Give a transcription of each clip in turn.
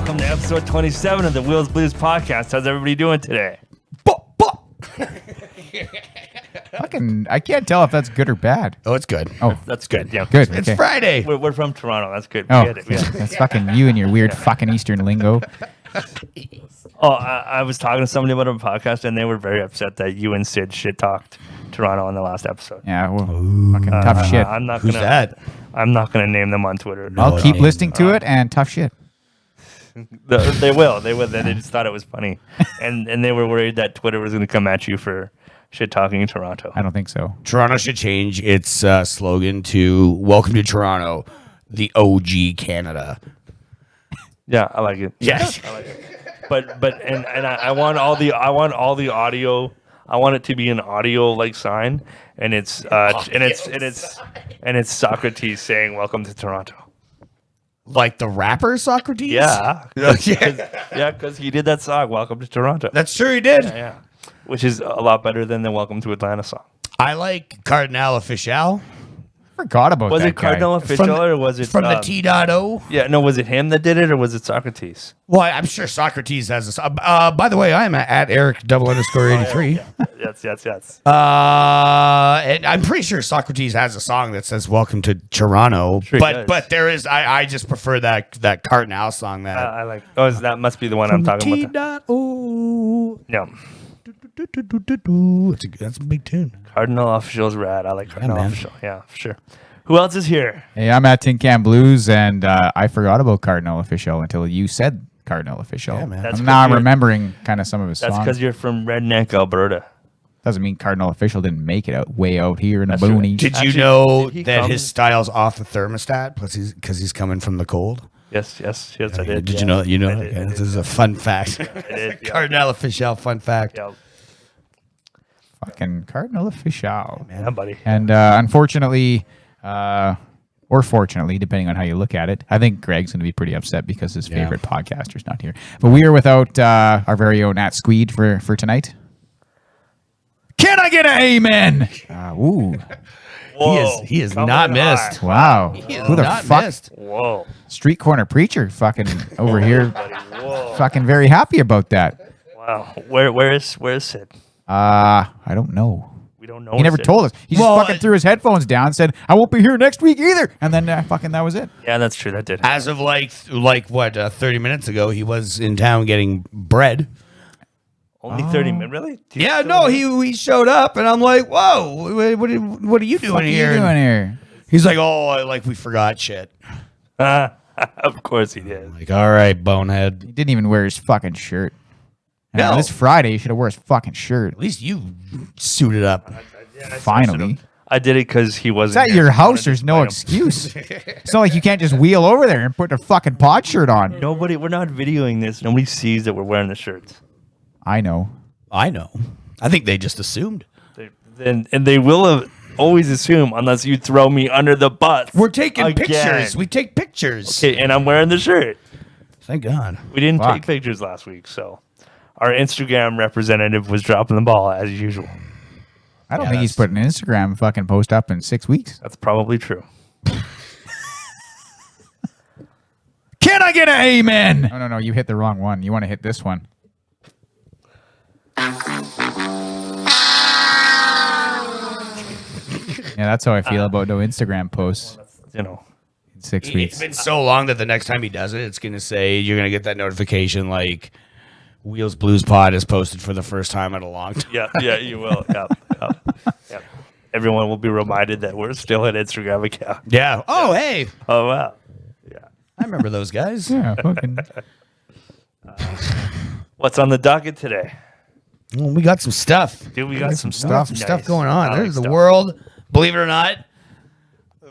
welcome to episode 27 of the Wheels Blues podcast. How's everybody doing today? Fucking, I can't tell if that's good or bad. Oh, it's good. Oh, That's good. Yeah, good. It's okay. Friday. We're from Toronto. That's good. Oh, We get it. Yeah. that's fucking you and your weird fucking Eastern lingo. Oh, I was talking to somebody about a podcast, and they were very upset that you and Sid shit talked Toronto in the last episode. Yeah, well, fucking tough shit. I'm not Who's gonna. that? I'm not gonna name them on Twitter. I'll keep no. listening to it and tough shit. They will. They will. They just thought it was funny, and they were worried that Twitter was gonna come at you for shit talking in Toronto. I don't think so. Toronto should change its slogan to "Welcome to Toronto, the OG Canada." Yeah, I like it. Yes. I like it. But I want all the audio. I want it to be an audio like sign, and it's Socrates saying "Welcome to Toronto." Like the rapper Socrates? Yeah, Yeah. because he did that song "Welcome to Toronto." That's true, he did. Yeah, which is a lot better than the "Welcome to Atlanta" song. I like Cardinal Official Forgot about Was that it Cardinal guy. Official or was it from the T.O. Yeah, no, was it him that did it or was it Socrates? Well, I'm sure Socrates has a song. By the way, I am at Eric_83. Yes. And I'm pretty sure Socrates has a song that says "Welcome to Toronto," Sure he does. but there is. I just prefer that Cardinal song. That I like. Oh, that must be the one I'm talking about. T.O. Yeah. That's a big tune. Cardinal Official's rad. I like Cardinal man. Official. Yeah, for sure. Who else is here? Hey, I'm at Tin Can Blues, and I forgot about Cardinal Official until you said Cardinal Official. Yeah, man. That's Now I'm 'cause you're- remembering kind of some of his That's songs. because you're from Redneck, Alberta. Doesn't mean Cardinal Official didn't make it out way out here in the That's true. boonies. Did you Actually, know did he that come- his style's off the thermostat? Plus, because he's coming from the cold. Yes, I did. Did yeah. you know? You know, I that, did, okay? I did. This is a fun fact. did, yeah. Cardinal Official, fun fact. Yeah, Fucking Cardinal Official. yeah, buddy. And unfortunately, or fortunately, depending on how you look at it, I think Greg's going to be pretty upset because his favorite podcaster's not here. But we are without our very own Nat Squeed for tonight. Can I get an amen? Ooh. Whoa, He is coming not high. missed. Wow. He is Who the not fuck? missed. Whoa, Street Corner Preacher fucking over here. buddy. Whoa. Fucking very happy about that. Wow. Where is Sid? I don't know. We don't know. He never Sid. told us. He just Well, fucking threw his headphones down and said, I won't be here next week either. And then fucking that was it. Yeah, that's true. That did. As of like what 30 minutes ago, he was in town getting bread. Only 30 minutes, really? Do you Yeah, still- no, he showed up, and I'm like, whoa, what are you doing What are you here? doing here? He's like, we forgot shit. Of course he did. Like, all right, bonehead. He didn't even wear his fucking shirt. And No. on this Friday, he should have wore his fucking shirt. At least you suited up. Finally. I did it because he It's wasn't. at here. your I wanted house. to There's no invite him. excuse. It's not like you can't just wheel over there and put a fucking pod shirt on. We're not videoing this. Nobody sees that we're wearing the shirts. I know. I know. I think they just assumed. They will always assume unless you throw me under the bus. We're taking Again. pictures. We take pictures. Okay, and I'm wearing the shirt. Thank God. We didn't Fuck. take pictures last week, so our Instagram representative was dropping the ball as usual. I don't Yeah, think he's that's- put an Instagram fucking post up in 6 weeks. That's probably true. Can I get an amen? No. You hit the wrong one. You want to hit this one. Yeah, that's how I feel about no Instagram posts You know, in 6 It's weeks. been so long that the next time he does it, it's going to say, you're going to get that notification like Wheels Blues Pod is posted for the first time in a long time. yeah, you will. Yep. Everyone will be reminded that we're still an Instagram account. Yeah. Oh, hey. Oh wow. Yeah. I remember those guys. Yeah, fucking. What's on the docket today? Well, we got some stuff. Dude, we got some stuff. Some Nice. stuff going on. I like There's the stuff. world. Believe it or not,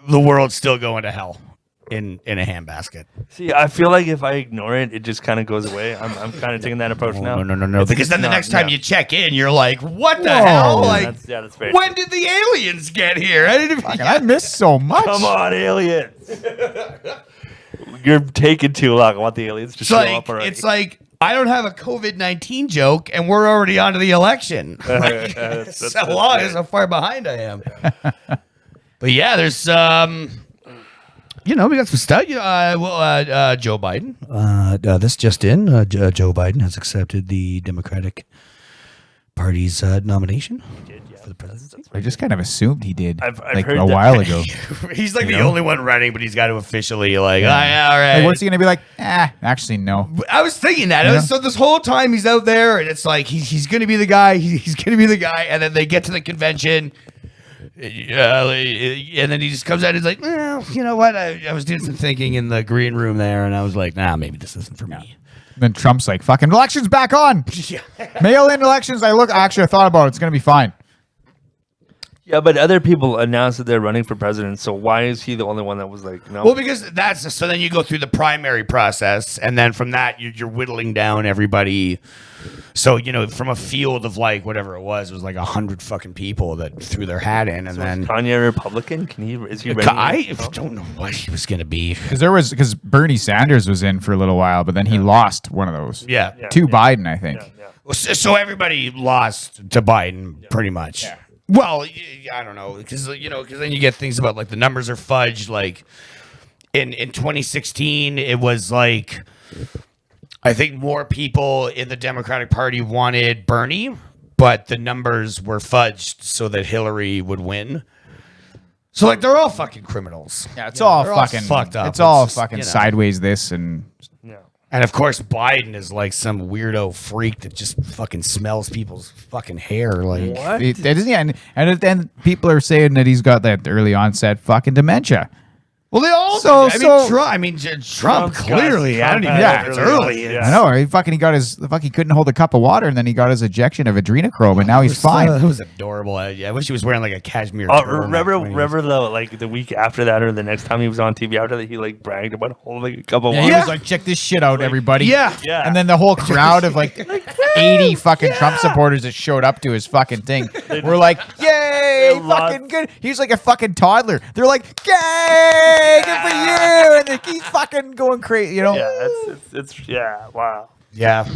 the world's still going to hell in a handbasket. See, I feel like if I ignore it, it just kind of goes away. I'm kind of taking that approach now. No. It's Because then the not- next time yeah. you check in, you're like, what the Whoa. hell? Yeah, Like, that's very when true. did the aliens get here? I didn't Fucking, I missed so much. Come on, aliens. You're taking too long. I want the aliens to show up already. It's like I don't have a COVID-19 joke, and we're already on to the election. Like, That's so long great. is how far behind I am. But yeah, there's we got some stuff. Joe Biden. This just in. Joe Biden has accepted the Democratic Party's nomination for the presidency. I just kind of assumed he did I've like heard a that. while ago. He's like the only one running, but he's got to officially like, all right. Like, what's he gonna be like? Actually, no. I was thinking that. So this whole time he's out there, and it's like he's going to be the guy. He's going to be the guy, and then they get to the convention. And then he just comes out and he's like, well, you know what? I was doing some thinking in the green room there, and I was like, nah, maybe this isn't for me. Then Trump's like, fucking elections back on. Mail-in elections. I thought about it. It's gonna be fine. Yeah, but other people announced that they're running for president. So why is he the only one that was like, no? Well, because so then you go through the primary process, and then from that you're whittling down everybody. So from a field of like whatever it was like 100 fucking people that threw their hat in, and So then is Kanye a Republican? Is he ready? I don't know what he was gonna be. Because Bernie Sanders was in for a little while, but then he lost one of those. Yeah. To Biden, I think. Yeah. So everybody lost to Biden pretty much. Yeah. Well, I don't know, because then you get things about like the numbers are fudged. Like in 2016, it was like I think more people in the Democratic Party wanted Bernie, but the numbers were fudged so that Hillary would win. So like they're all fucking criminals. Yeah, it's all fucking fucked up. It's all just, fucking sideways. This and Yeah. And of course, Biden is like some weirdo freak that just fucking smells people's fucking hair. Like, What? and then people are saying that he's got that early onset fucking dementia. well, they all. So- Trump clearly. I don't even know if it's early. Yeah. I know. He got he couldn't hold a cup of water, and then he got his ejection of adrenochrome, and now he's fine. It was adorable. I wish he was wearing like a cashmere. Oh, turtleneck when he was- remember though, like the week after that, or the next time he was on TV after that, he like bragged about holding a cup of Yeah, water. he was like, check this shit out, everybody. Yeah. Yeah. And then the whole crowd of like 80 fucking Trump supporters that showed up to his fucking thing were like, yay, they loved- fucking good. He's like a fucking toddler. They're like, yay, good for you. And then he's fucking going crazy, Yeah, it's wow. Yeah.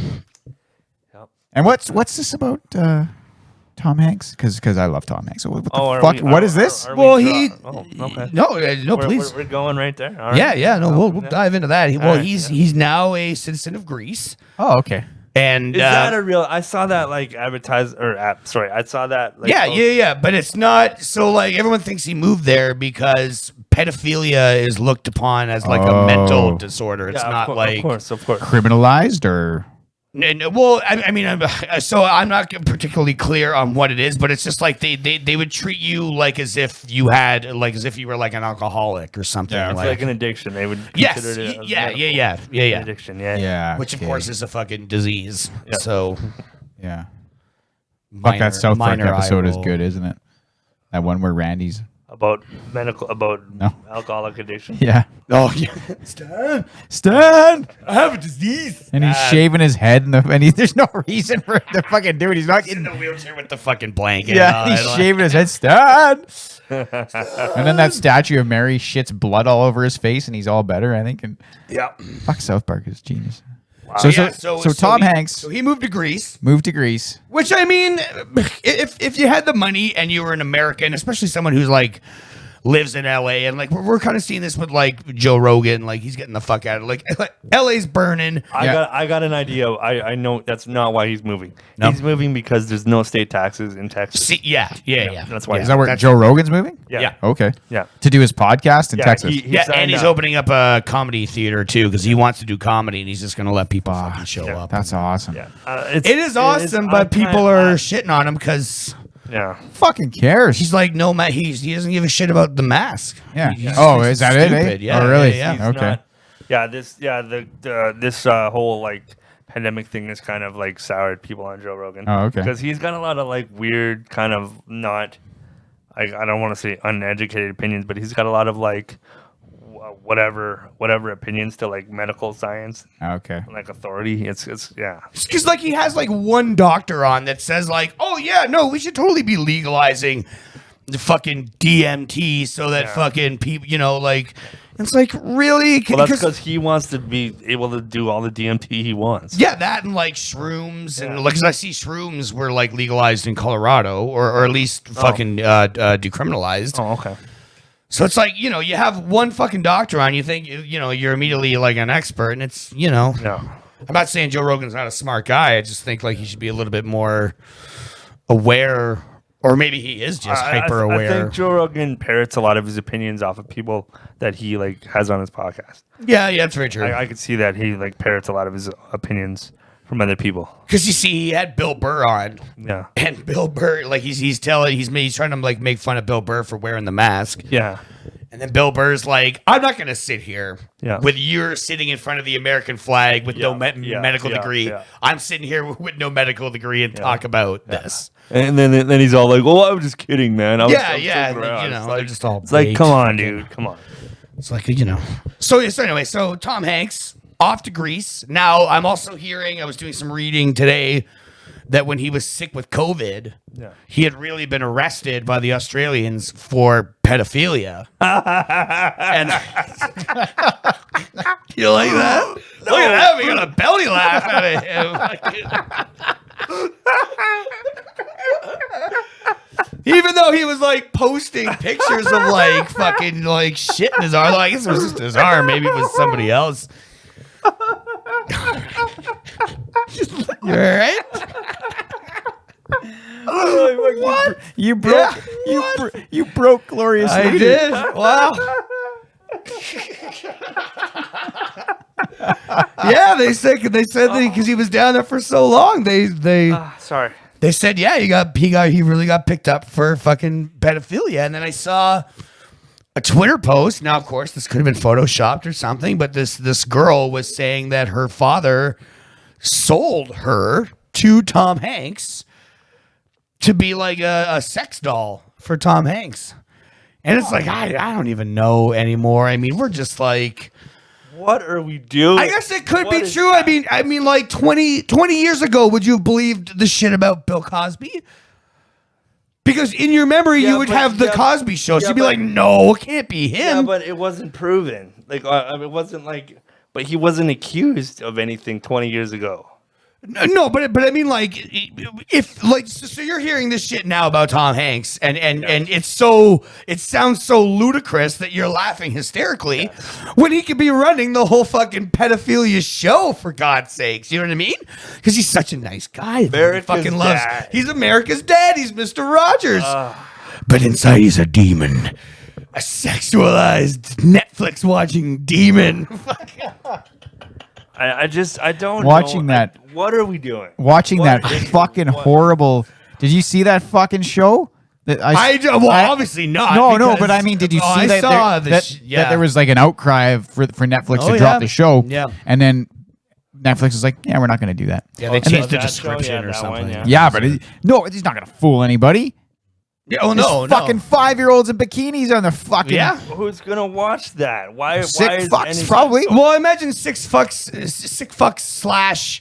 And what's this about Tom Hanks? Because I love Tom Hanks. So what the are fuck? we- what are- is this? are we Well, okay. No, please. We're going right there. All right. Yeah. No, we'll dive into that. right, He's now a citizen of Greece, Oh, okay. and Is that a real? I saw that like advertised or app. Sorry, I saw that. Like, yeah. But it's not. So like everyone thinks he moved there because pedophilia is looked upon as like a mental disorder. It's Yeah, not like. of course. Criminalized or? Well, I mean, I'm not particularly clear on what it is, but it's just like they would treat you like as if you were like an alcoholic or something. Yeah, It's like an addiction. They would yes, consider it. yeah. An addiction. Yeah. Yeah. Which of okay. course is a fucking disease. Yeah. So Yeah. Fuck, that South Park minor episode eye is roll. good, isn't it? That one where Randy's. About No. alcoholic addiction. Yeah. Oh yeah. Stan! I have a disease. And he's shaving his head, and there's no reason for it to fucking do it. He's not in getting. the wheelchair with the fucking blanket. Yeah, he's shaving his head. Stan! And then that statue of Mary shits blood all over his face, and he's all better, I think. And Yeah. fuck, South Park is genius. So Tom Hanks So he moved to Greece. moved to Greece. Which I mean, if you had the money and you were an American, especially someone who's like lives in LA, and like we're kind of seeing this with like Joe Rogan, like he's getting the fuck out of like LA's burning. I got an idea. I know that's not why he's moving. No. He's moving because there's no state taxes in Texas. Yeah. That's why. Is that where Joe Rogan's moving? Yeah. Okay. Yeah. To do his podcast in Texas. he Yeah, signed and he's up. opening up a comedy theater too because he wants to do comedy and he's just gonna let people fucking show up. That's awesome. Yeah. It is awesome, but people are shitting on him because Yeah. Fucking cares. he's like no he doesn't give a shit about the mask. Yeah. He's Oh, is that it? Eh? stupid. Yeah. Oh, really? Yeah. He's Okay. This whole like pandemic thing has kind of like soured people on Joe Rogan. Oh, okay. Because he's got a lot of like weird kind of not, I don't want to say uneducated opinions, but he's got a lot of like whatever opinions to like medical science, Okay. and, like authority. It's yeah. Because like he has like one doctor on that says like, oh yeah, no, we should totally be legalizing the fucking DMT so that fucking people, like it's like really. Well, that's because he wants to be able to do all the DMT he wants. Yeah, that and like shrooms and like 'cause I see shrooms were like legalized in Colorado or at least fucking decriminalized. Oh, okay. So it's like, you have one fucking doctor on, you think, you're immediately like an expert, and it's, No. I'm not saying Joe Rogan's not a smart guy. I just think like he should be a little bit more aware, or maybe he is just hyper aware. I think Joe Rogan parrots a lot of his opinions off of people that he like has on his podcast. Yeah, that's very true. I could see that he like parrots a lot of his opinions from other people. Because you see, he had Bill Burr on. Yeah. And Bill Burr, like he's trying to like make fun of Bill Burr for wearing the mask. Yeah. And then Bill Burr's like, I'm not gonna sit here with you sitting in front of the American flag with no medical degree. Yeah. I'm sitting here with no medical degree and talk about this. And then he's all like, "Oh, I was just kidding, man." I'm they're just all. It's like, come on, dude, come on. It's like So anyway, so Tom Hanks off to Greece. Now I'm also hearing. I was doing some reading today that when he was sick with COVID, he had really been arrested by the Australians for pedophilia. And you like that? No. Look at that. We got a belly laugh out of him. Even though he was like posting pictures of like fucking like shit in his arm. I guess it was just his arm. Maybe it was somebody else. You all right? What? You broke. You broke gloriously. I did. Wow. Yeah, they said because he was down there for so long. Sorry. They said he really got picked up for fucking pedophilia, and then I saw a Twitter post. Now, of course, this could have been photoshopped or something, but this girl was saying that her father sold her to Tom Hanks to be like a sex doll for Tom Hanks. And it's like, I don't even know anymore. I mean, we're just like, what are we doing? I guess it could be true. I mean, like 20 years ago, would you have believed the shit about Bill Cosby? Because in your memory, you would have the Cosby Show. So you'd be like, no, it can't be him. Yeah, but it wasn't proven. Like, it wasn't like, but he wasn't accused of anything 20 years ago. No, but I mean, like, if like, so you're hearing this shit now about Tom Hanks, and it sounds so ludicrous that you're laughing hysterically when he could be running the whole fucking pedophilia show, for God's sakes. You know what I mean? Because he's such a nice guy. America's fucking loves. dad. He's America's dad. He's Mr. Rogers. But inside, he's a demon, a sexualized Netflix watching demon. I don't watching know. that. What are we doing? Watching that fucking horrible. Did you see that fucking show? Obviously not. No, but I mean, did you see that there was like an outcry for Netflix to drop the show? Yeah. And then Netflix is like, yeah, we're not going to do that. Yeah, they changed the description or something. But he's not going to fool anybody. Yeah, fucking 5-year-olds in bikinis on the fucking. Yeah. Who's gonna watch that? Why? Sick fucks, probably. Well, I imagine sick fucks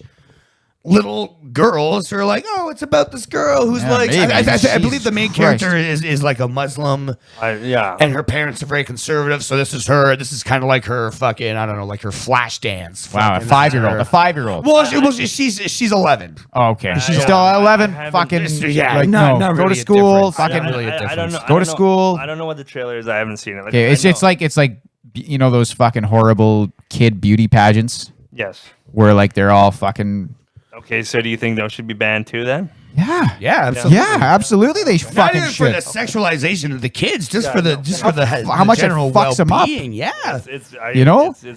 / little girls who are like, oh, it's about this girl who's like, I believe the main character is like a Muslim. And her parents are very conservative, so this is her. This is kind of like her fucking, I don't know, like her flash dance. Wow, a 5-year-old. A 5-year-old. Well, she's 11. Oh, okay. She's still 11. Fucking not go really to school. Fucking Fucking really a difference. go to school. I don't know what the trailer is. I haven't seen it. Okay, it's like those fucking horrible kid beauty pageants. Yes. Where like they're all fucking. Okay, so do you think those should be banned too then? Yeah, absolutely. They not fucking even should. for the sexualization of the kids, just for the how much general it fucks them up. Yeah,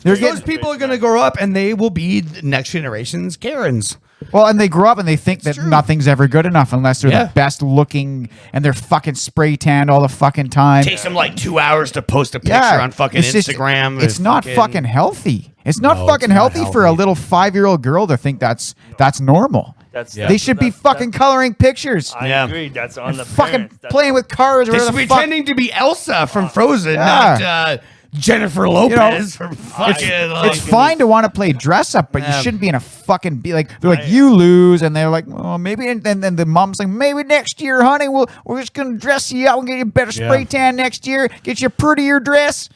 those people are going to grow up and they will be the next generation's Karens. Well, and they grow up and they think that nothing's ever good enough unless they're the best looking and they're fucking spray tanned all the fucking time. It takes them like 2 hours to post a picture on fucking Instagram. It's not fucking healthy. It's not fucking healthy for a little 5-year-old girl to think that's normal. They should be fucking coloring pictures. I agree. That's on the fucking playing with cars. They should be pretending to be Elsa from Frozen, not Jennifer Lopez from fucking. It's fine to want to play dress up, but you shouldn't be in a fucking they're like you lose, and they're like, oh, maybe, and then the mom's like, maybe next year, honey, we're just gonna dress you up and get you a better spray tan next year, get you a prettier dress.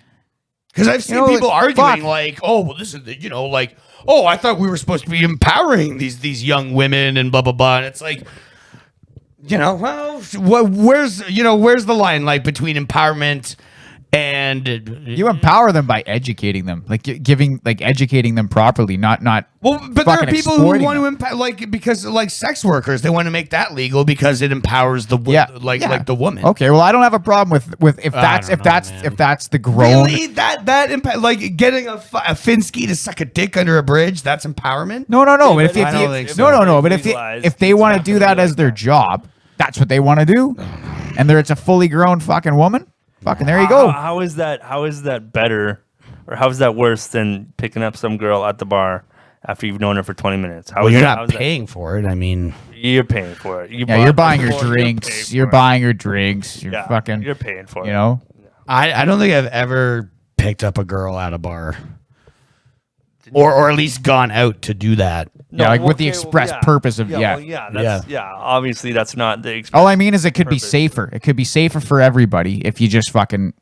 Because I've seen people arguing like, oh, well, this is like, oh, I thought we were supposed to be empowering these young women and blah blah blah, and it's like, well, where's the line like between empowerment And You empower them by educating them, like educating them properly, not well, but there are fucking people who exploiting want to them. impact, because like sex workers, they want to make that legal because it empowers the like the woman. Okay, well, I don't have a problem with if that's don't know, man. if that's the grown. Really, that impact, like getting a Finsky to suck a dick under a bridge, that's empowerment. No. But but if I don't you, think so. no. But Legalized, if they it's want to not do gonna that be as like their that. job, that's what they want to do, and it's a fully grown fucking woman. Fucking there you go. How is that better, or how is that worse than picking up some girl at the bar after you've known her for 20 minutes? Well, you're not paying for it. I mean, You're paying for it. You're buying your drinks. You're buying. buying your drinks. You're fucking. You're paying for it. You know. I don't think I've ever picked up a girl at a bar, or at least gone out to do that. Yeah, like with the express purpose of Obviously, that's not the express. All I mean is it could be purpose. safer. It could be safer for everybody if you just fucking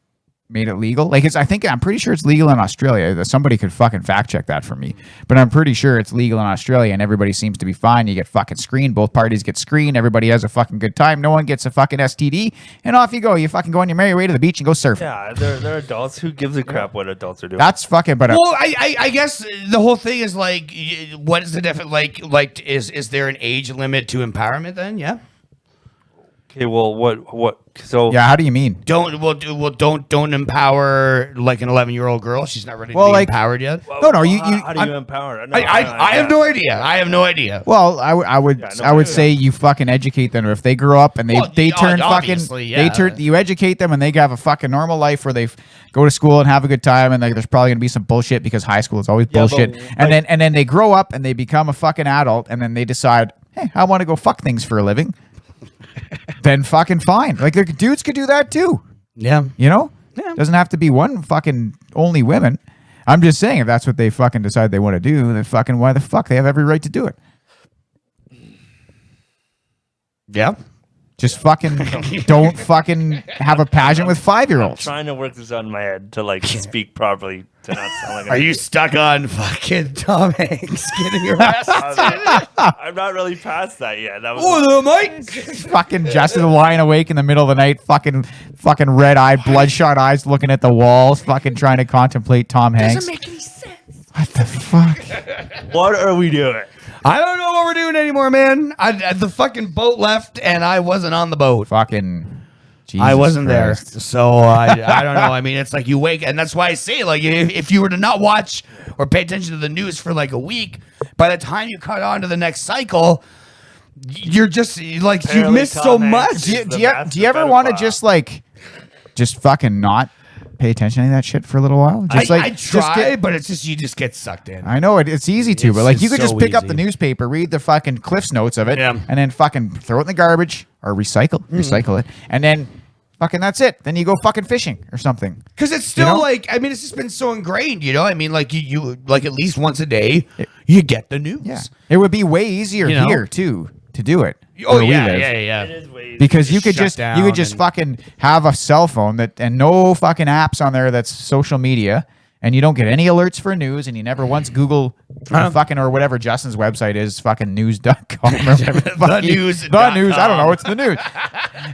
made it legal. Like I'm pretty sure it's legal in Australia. Somebody could fucking fact check that for me. But I'm pretty sure it's legal in Australia and everybody seems to be fine. You get fucking screened. Both parties get screened. Everybody has a fucking good time. No one gets a fucking STD. And off you go. You fucking go on your merry way to the beach and go surfing. Yeah, they're adults. Who gives a crap what adults are doing? That's fucking. But Well, I guess the whole thing is like, what is the like? Is there an age limit to empowerment? Then okay. Well, what? So yeah, how do you mean? don't empower like an 11-year-old girl. She's not ready to be like- empowered yet. No, you. How do you empower? I have no idea. I have no idea. Well, I would say you fucking educate them. If they grow up and they turn fucking obviously, yeah. you educate them and they have a fucking normal life where they go to school and have a good time and there's probably gonna be some bullshit because high school is always bullshit. but And then they grow up and they become a fucking adult and then they decide, hey, I want to go fuck things for a living. Then fucking fine. Like the dudes could do that too. Yeah. You know? Yeah. Doesn't have to be one fucking only women. I'm just saying if that's what they fucking decide they want to do, then fucking why the fuck they have every right to do it. Yeah. Just fucking don't fucking have a pageant with 5-year-olds. trying to work this out in my head to like speak properly to not sound like. Are you stuck on fucking Tom Hanks getting arrested? I'm not really past that yet. That was Oh, Mike. Fucking Justin lying awake in the middle of the night, fucking red-eyed, bloodshot eyes looking at the walls, fucking trying to contemplate Tom Hanks. make any sense. What the fuck? what are we doing? I don't know what we're doing anymore, man. The fucking boat left, and I wasn't on the boat. Fucking Jesus I wasn't Christ. there, so I don't know. I mean, it's like you wake, and that's why I say, like, if you were to not watch or pay attention to the news for like a week, by the time you cut on to the next cycle, you're just like you Apparently missed Tom so Hanks much. is Do you master ever want to pedophile. just fucking not pay attention to that shit for a little while? Just I just try, but it's just you just get sucked in. I know it's easy to, but like you could It's just so pick up the easy. newspaper, read the fucking Cliff's notes of it, Yeah. and then fucking throw it in the garbage or recycle it, and then fucking that's it. Then you go fucking fishing or something. Because it's still You know? like, I mean, it's just been so ingrained, you know? I mean, like you like at least once a day, you get the news. Yeah, it would be way easier You know? here too to do it. Oh where we yeah, live. yeah. It is way Because you Just could shut you could down just and- fucking have a cell phone that and no fucking apps on there that's social media, and you don't get any alerts for news, and you never once Google fucking or whatever Justin's website is, fucking news.com or whatever the fuck The news the dot news. I don't com. know. It's the news.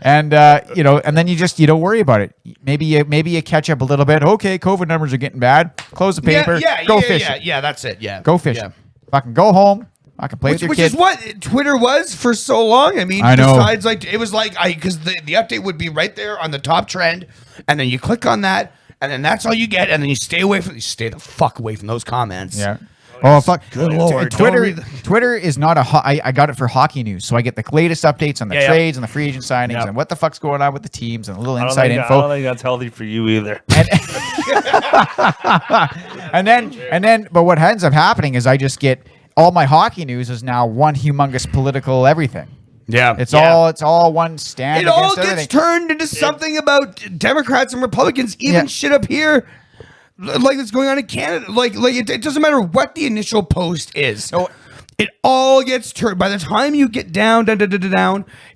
And you know, and then you don't worry about it. Maybe you catch up a little bit. Okay, COVID numbers are getting bad. Close the paper. Go fishing. Yeah, that's it. Yeah. Go fishing. Yeah. Fucking go home. Fucking play with your Which kid. is what Twitter was for so long. I mean, I know. besides like it was like because the update would be right there on the top trend, and then you click on that, and then that's all you get, and then you stay the fuck away from those comments. Yeah. Oh fuck! Good Lord, Twitter. don't read the- Twitter is not a. I got it for hockey news, so I get the latest updates on the Yeah, yeah. trades and the free agent signings Yeah. and what the fuck's going on with the teams and a little I don't inside think I info. don't think that's healthy for you either. And then, but what ends up happening is I just get all my hockey news is now one humongous political everything. Yeah, It's all one stand. It all against gets everything. turned into something about Democrats and Republicans, even Yeah. shit up here, like that's going on in Canada. Like it doesn't matter what the initial post is. No. It all gets turned. By the time you get down,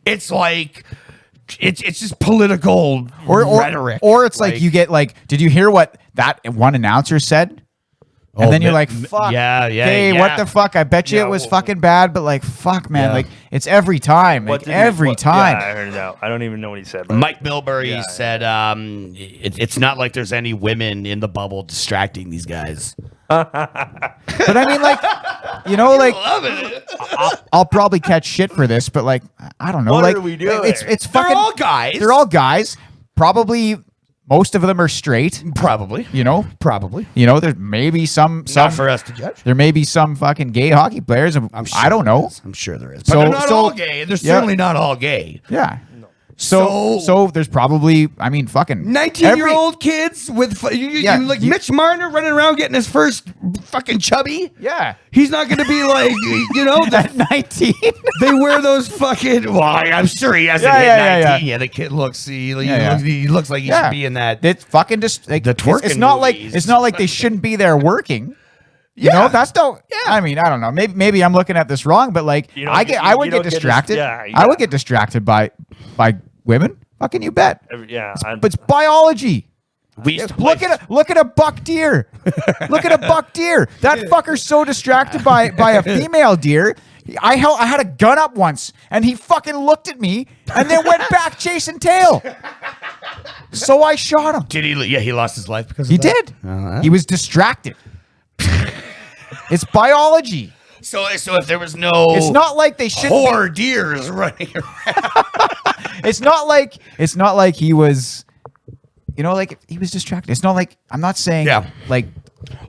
it's like it's just political rhetoric. Or it's like you get like, did you hear what that one announcer said? And then you're like, fuck. Hey, what the fuck? I bet you it was fucking bad, but like, fuck, man. Like, it's every time. Like, every time. Yeah, I heard it out. I don't even know what he said. Mike Milbury said it's not like there's any women in the bubble distracting these guys. But I mean, like, you know, like, I'll probably catch shit for this, but like, I don't know. What like, are we doing? It's fucking. They're all guys. They're all guys. Probably most of them are straight. Probably. You know? Probably. You know, there may be some Not for us to judge. There may be some fucking gay hockey players. I'm sure I don't know. I'm sure there is. But they're not all gay. They're certainly not all gay. Yeah. So there's probably, I mean, fucking 19-year-old kids with like Mitch Marner running around getting his first fucking chubby. Yeah. He's not going to be like, you know, at 19. They wear those fucking. Well, I'm sure he hasn't hit 19. Yeah, the kid looks. He looks like he should be in that. It's fucking just like the twerking. It's not like they shouldn't be there working. You know, that's no. Yeah. I mean, I don't know. Maybe I'm looking at this wrong, but like, I would get distracted. I would get distracted by women. Fucking you bet. But it's biology. Look at a buck deer. Look at a buck deer. That fucker's so distracted by a female deer. I had a gun up once, and he fucking looked at me, and then went back chasing tail. So I shot him. Did he? Yeah, he lost his life because of that? He did. He was distracted. It's biology. So if there was no, it's not like they should. Poor deers running around. It's not like he was, you know, like he was distracted. It's not like, I'm not saying like.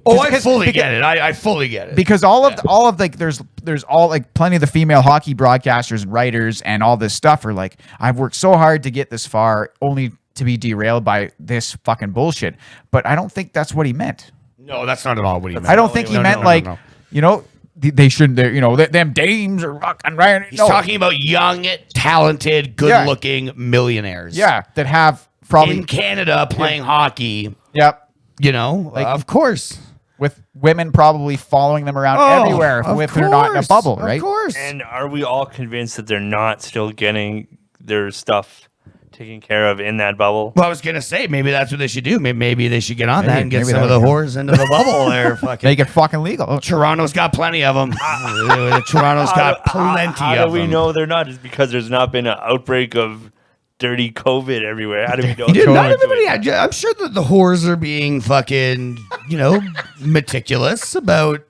Oh, I fully get it. I fully get it. Because all of like there's all like plenty of the female hockey broadcasters and writers and all this stuff are like, I've worked so hard to get this far, only to be derailed by this fucking bullshit. But I don't think that's what he meant. No, that's not at all what he meant. I don't think he meant you know, they shouldn't. You know, them dames are fucking right. He's talking about young, talented, good-looking millionaires. Yeah, that have probably in Canada playing hockey. Yep. You know, like, of course, with women probably following them around everywhere if they're not in a bubble, right? Of course. And are we all convinced that they're not still getting their stuff taken care of in that bubble? Well, I was gonna say maybe that's what they should do. Maybe they should get on that and get some of the whores into the bubble there. Fucking make it fucking legal. Toronto's got plenty of them. Toronto's got plenty of them. How do we know they're not? Just because there's not been an outbreak of dirty COVID everywhere. How do we know? Not everybody. I'm sure that the whores are being fucking, you know, meticulous about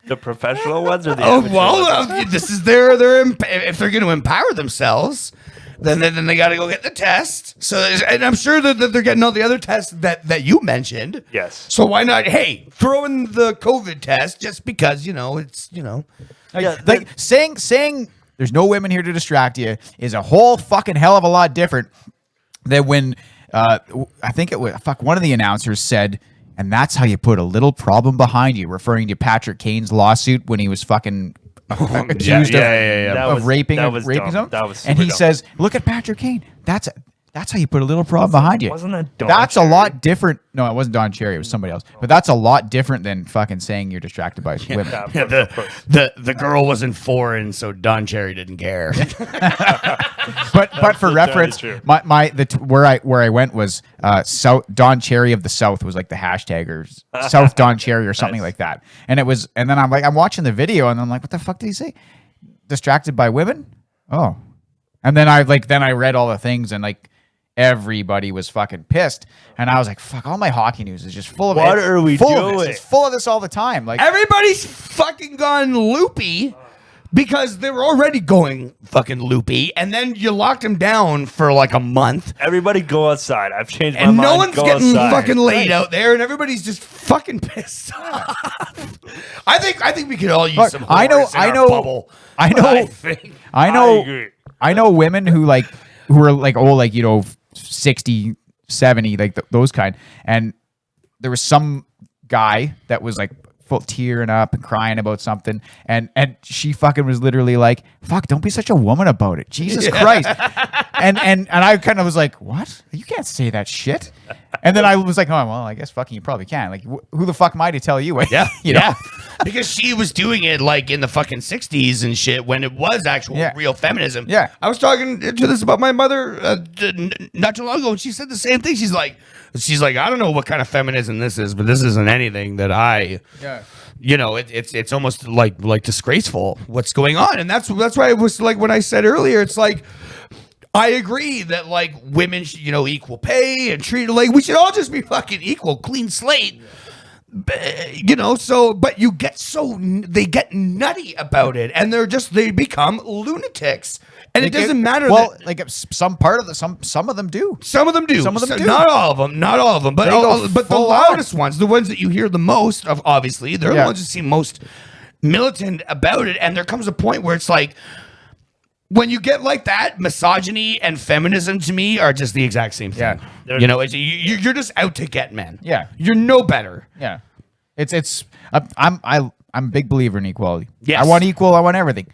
the professional ones or the amateur ones? This is their if they're going to empower themselves, then they got to go get the test. So, and I'm sure that they're getting all the other tests that you mentioned. Yes. So why not? Hey, throw in the COVID test just because it's like saying. There's no women here to distract you is a whole fucking hell of a lot different than when I think it was one of the announcers said, and that's how you put a little problem behind you, referring to Patrick Kane's lawsuit when he was fucking accused of raping someone. And he says, look at Patrick Kane. That's how you put a little problem behind you. Wasn't that Don That's Cherry? A lot different. No, it wasn't Don Cherry. It was somebody else. But that's a lot different than fucking saying you're distracted by women. The girl wasn't foreign, so Don Cherry didn't care. but for reference, where I went was South Don Cherry of the South was like the hashtag or South Don Cherry or something like that. And then I'm watching the video and I'm like, what the fuck did he say? Distracted by women? Oh. And then I read all the things and like everybody was fucking pissed, and I was like, "Fuck!" All my hockey news is just full of what are we doing? It's full of this all the time. Like everybody's fucking gone loopy because they were already going fucking loopy, and then you locked them down for like a month. Everybody go outside. I've changed my mind. And no one's getting fucking laid out there, and everybody's just fucking pissed off. I think we could all use some. I know. Bubble. I know women who are like old, like, you know, 60, 70, like those kind. And there was some guy that was like full tearing up and crying about something. And she fucking was literally like, fuck, don't be such a woman about it. Jesus Christ. And I kind of was like, what? You can't say that shit. And then I was like, oh, well, I guess fucking you probably can. Like, who the fuck am I to tell you? Yeah. You know? because she was doing it like in the fucking 60s and shit when it was actual real feminism. Yeah. I was talking to this about my mother not too long ago, and she said the same thing. She's like, I don't know what kind of feminism this is, but this isn't anything that I. Yeah. You know, it's almost like disgraceful what's going on, and that's why it was like when I said earlier, it's like. I agree that like women should, equal pay and treat like we should all just be fucking equal, clean slate. But they get nutty about it, and they become lunatics, and it doesn't matter. Well, like some of them do. Some of them do. Not all of them, but the loudest ones, the ones that you hear the most of, obviously, they're the ones that seem most militant about it. And there comes a point where it's like. When you get like that, misogyny and feminism to me are just the exact same thing. Yeah. You're just out to get men. Yeah. You're no better. Yeah. I'm a big believer in equality. Yes. I want equal. I want everything.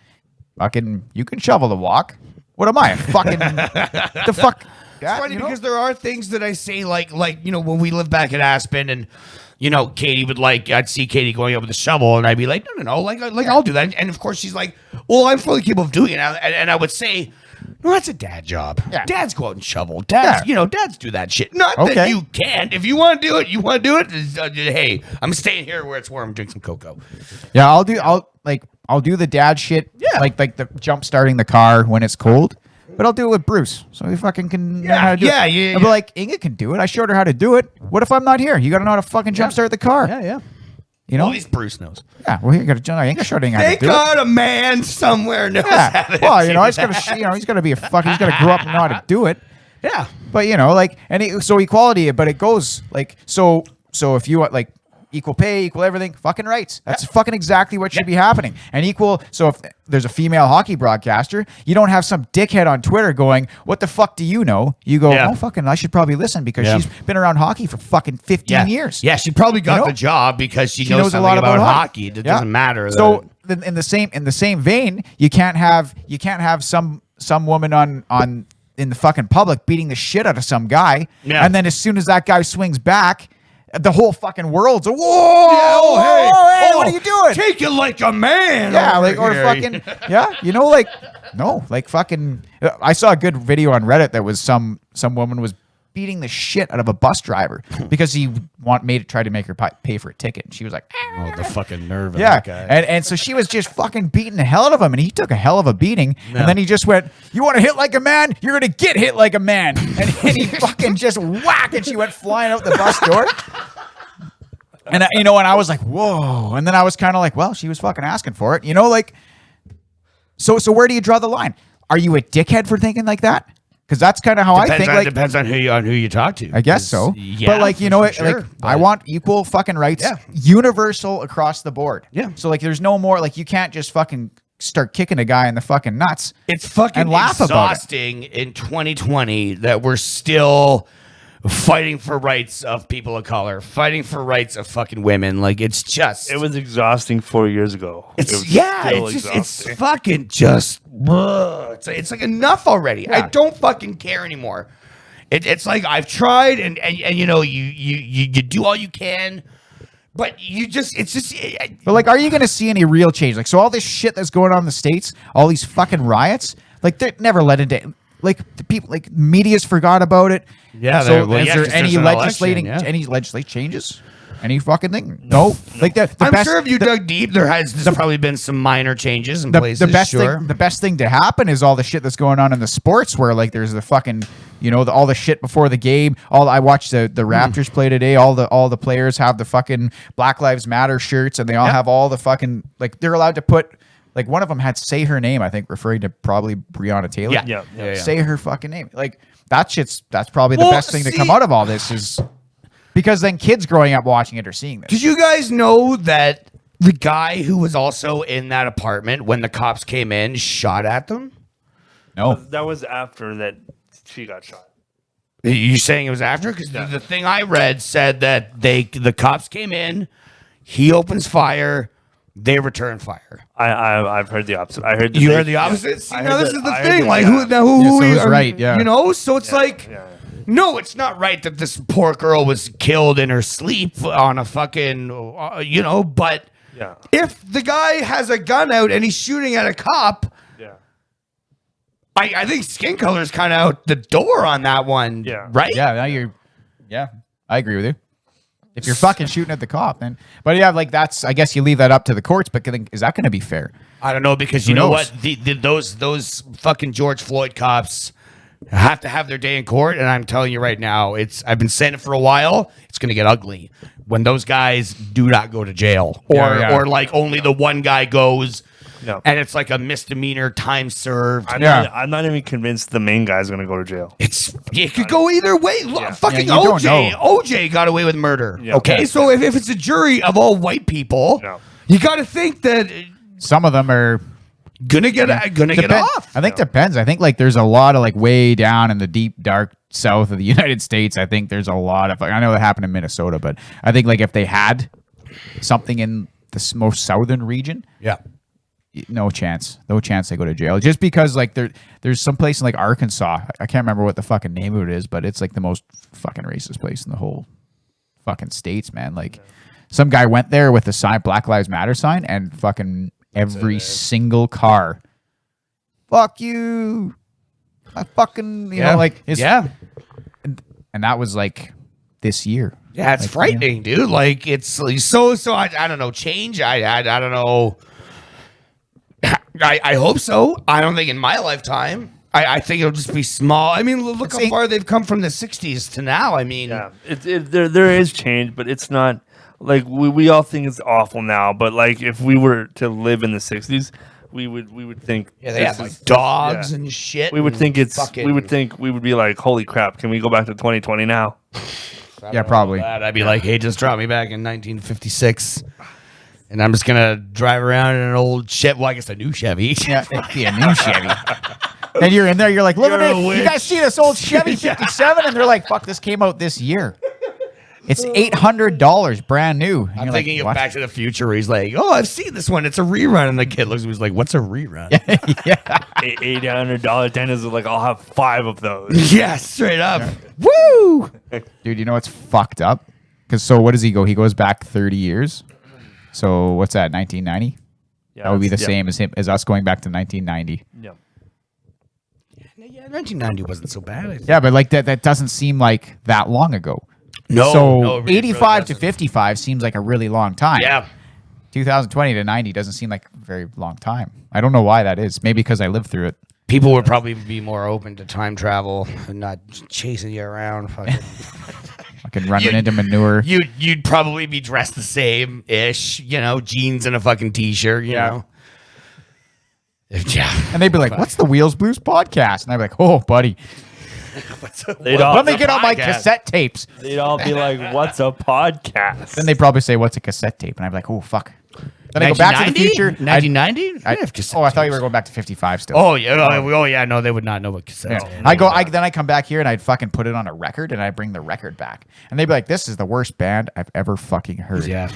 Fucking, you can shovel the walk. What am I? Fucking the fuck. It's funny because there are things that I say like when we lived back at Aspen and. Katie would I'd see Katie going up with a shovel and I'd be like, no, I'll do that. And of course she's like, well, I'm fully capable of doing it. And I would say, no, that's a dad job. Yeah. Dads go out and shovel. Dads do that shit. Not that you can't. If you want to do it, hey, I'm staying here where it's warm, drink some cocoa. Yeah, I'll do the dad shit. Yeah. Like the jump starting the car when it's cold. But I'll do it with Bruce, so he fucking can know how to do it. Yeah. I'll be like, Inga can do it. I showed her how to do it. What if I'm not here? You got to know how to fucking jumpstart the car. Yeah. At least Bruce knows. Yeah, well, you got to. Inga showed Inga how to do it. They got a man somewhere knows how to. Well, he's got to. He's got to be a fuck. He's got to grow up and know how to do it. Yeah. But so equality. But it goes so if you want equal pay, equal everything, fucking rights. That's fucking exactly what should be happening. And equal, so if there's a female hockey broadcaster, you don't have some dickhead on Twitter going, what the fuck do you know? You go, oh, fucking, I should probably listen because she's been around hockey for fucking 15 years. Yeah, she probably got the job because she knows a lot about hockey. It doesn't matter. So in the same vein, you can't have some woman on in the fucking public beating the shit out of some guy. Yeah. And then as soon as that guy swings back, the whole fucking world's hey, what are you doing? Take it like a man. Yeah, fucking, I saw a good video on Reddit that was some woman was beating the shit out of a bus driver because he tried to make her pay for a ticket. And she was like, oh, the fucking nerve of that guy. And so she was just fucking beating the hell out of him, and he took a hell of a beating. No. And then he just went, you want to hit like a man? You're going to get hit like a man. And he fucking just whack, and she went flying out the bus door. And and I was like, whoa. And then I was kind of like, well, she was fucking asking for it. So where do you draw the line? Are you a dickhead for thinking like that? Because that's kind of how I think. Depends on who you talk to. I guess so. Yeah, but sure, I want equal fucking rights, universal across the board. Yeah. So there's no more you can't just fucking start kicking a guy in the fucking nuts. It's fucking and laugh exhausting about it. In 2020 that we're still fighting for rights of people of color, fighting for rights of fucking women. It was exhausting 4 years ago. It's fucking just. It's like enough already. Yeah. I don't fucking care anymore. It's like I've tried and you do all you can, but But are you going to see any real change? So all this shit that's going on in the States, all these fucking riots, they're never led into the people media's forgot about it. Yeah. So is there any legislative changes? Any fucking thing? No. I'm sure if you dug deep, there's probably been some minor changes in places. The best thing to happen is all the shit that's going on in the sports where there's the fucking all the shit before the game. I watched the Raptors play today. All the players have the fucking Black Lives Matter shirts, and they all have all the fucking they're allowed to put. One of them had say her name, I think, referring to probably Breonna Taylor. Yeah. Say her fucking name. That's probably the best thing to come out of all this is because then kids growing up watching it are seeing this. Did you guys know that the guy who was also in that apartment when the cops came in shot at them? No. That was after that she got shot. You saying it was after? Because the thing I read said that the cops came in, he opens fire, they return fire. I've heard the opposite. I heard you heard the opposite. See, now this is the thing. Who right? Yeah. So it's no, it's not right that this poor girl was killed in her sleep on a fucking, but Yeah. If the guy has a gun out and he's shooting at a cop, Yeah. I think skin color is kind of out the door on that one. Yeah. Right? Yeah, I agree with you. If you're fucking shooting at the cop, then. But yeah, like that's. I guess you leave that up to the courts. But is that going to be fair? I don't know, because Who you know knows? what? Those fucking George Floyd cops have to have their day in court, and I'm telling you right now, I've been saying it for a while. It's going to get ugly when those guys do not go to jail, or like only the one guy goes. No. And it's like a misdemeanor, time served. I'm not even convinced the main guy's going to go to jail. It could go either way. Look, fucking you don't know. OJ got away with murder. Yeah. Okay, Yeah. so if it's a jury of all white people, you got to think that Some of them are gonna get off. I think depends. I think like there's a lot of like way down in the deep dark south of the United States. I think there's a lot of. I know that happened in Minnesota, but I think like if they had something in the most southern region, Yeah. no chance they go to jail. Just because like there's some place in like Arkansas. I can't remember what the fucking name of it is, but it's like the most fucking racist place in the whole fucking states, man. Like some guy went there with the sign, Black Lives Matter sign, and fucking every single car, fuck you, I fucking you know like it's, and that was like this year. Yeah, it's like, frightening, dude. Like it's like, so. I don't know. Change. I don't know. I hope so. I don't think in my lifetime. I think it'll just be small. I mean, look how far they've come from the '60s to now. I mean, Yeah, there is change, but it's not like we all think it's awful now. But like if we were to live in the '60s, we would think they have like dogs and shit. We would think fucking, we would be like, holy crap, can we go back to 2020 now? Yeah, probably. I'd be like, hey, just drop me back in 1956. And I'm just gonna drive around in an old Chevy. Well, I guess a new Chevy. Yeah, it'd be a new Chevy. And you're in there, you're like, look at it. You guys see this old Chevy 57? And they're like, fuck, this came out this year. It's $800 brand new. And I'm you're thinking like, of Back to the Future where he's like, oh, I've seen this one. It's a rerun. And the kid looks at me, he's like, what's a rerun? yeah. $800 tennis is like, I'll have 5 of those. Yeah, straight up. Yeah. Woo! Dude, you know what's fucked up? Because so what does he go? He goes back 30 years. So what's that, 1990? Yeah, That would be the same as us going back to 1990. Yeah. Yeah, 1990 wasn't so bad. Yeah, but like that doesn't seem like that long ago. No, So no, it really 85 to doesn't. 55 seems like a really long time. Yeah. 2020 to 90 doesn't seem like a very long time. I don't know why that is. Maybe because I lived through it. People would probably be more open to time travel and not chasing you around. Fucking. Fucking running into manure. You'd probably be dressed the same ish, jeans and a fucking t-shirt, you know. Yeah. And they'd be like, what's the Wheels Blues podcast? And I'd be like, oh, buddy. Let me get on my cassette tapes. They'd all be like, what's a podcast? Then they'd probably say, what's a cassette tape? And I'd be like, oh, fuck. Then I go back to the future. 1990? Oh, I thought you were going back to 55 still. Oh, yeah. No, they would not know what cassette. Yeah. Then I come back here and I'd fucking put it on a record and I bring the record back. And they'd be like, this is the worst band I've ever fucking heard. Yeah.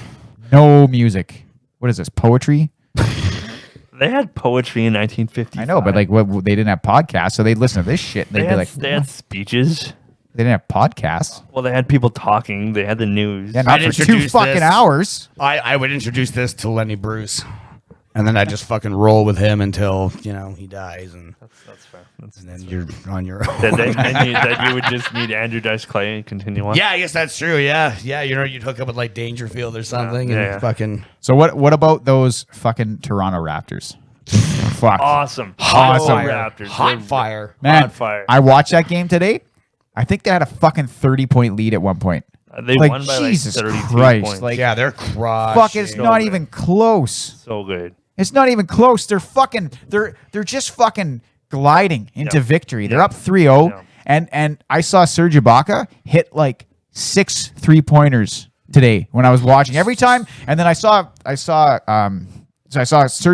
No music. What is this? Poetry? They had poetry in 1955. I know, but like they didn't have podcasts, so they'd listen to this shit. And they'd be like, they had speeches. They didn't have podcasts. Well, they had people talking. They had the news. Yeah, not for 2 fucking hours. I would introduce this to Lenny Bruce, and then I just fucking roll with him until he dies, and That's fair. and then you're on your own. Then you would just meet Andrew Dice Clay and continue on. Yeah, I guess that's true. Yeah, you'd hook up with like Dangerfield or something, and fucking. So what about those fucking Toronto Raptors? Fuck. Awesome. Awesome. Raptors. Hot fire. Man, Hot fire. I watched that game today. I think they had a fucking 30-point lead at one point. They like, won by Jesus like 32 Christ. points. Like, Yeah, they're crushing. fuck, it's not good. even close. So good. It's not even close. They're fucking they're just fucking gliding into victory. They're up 3-0. Yeah. And I saw Serge Ibaka hit like 6 3-pointers today when I was watching. Every time, and then I saw Serge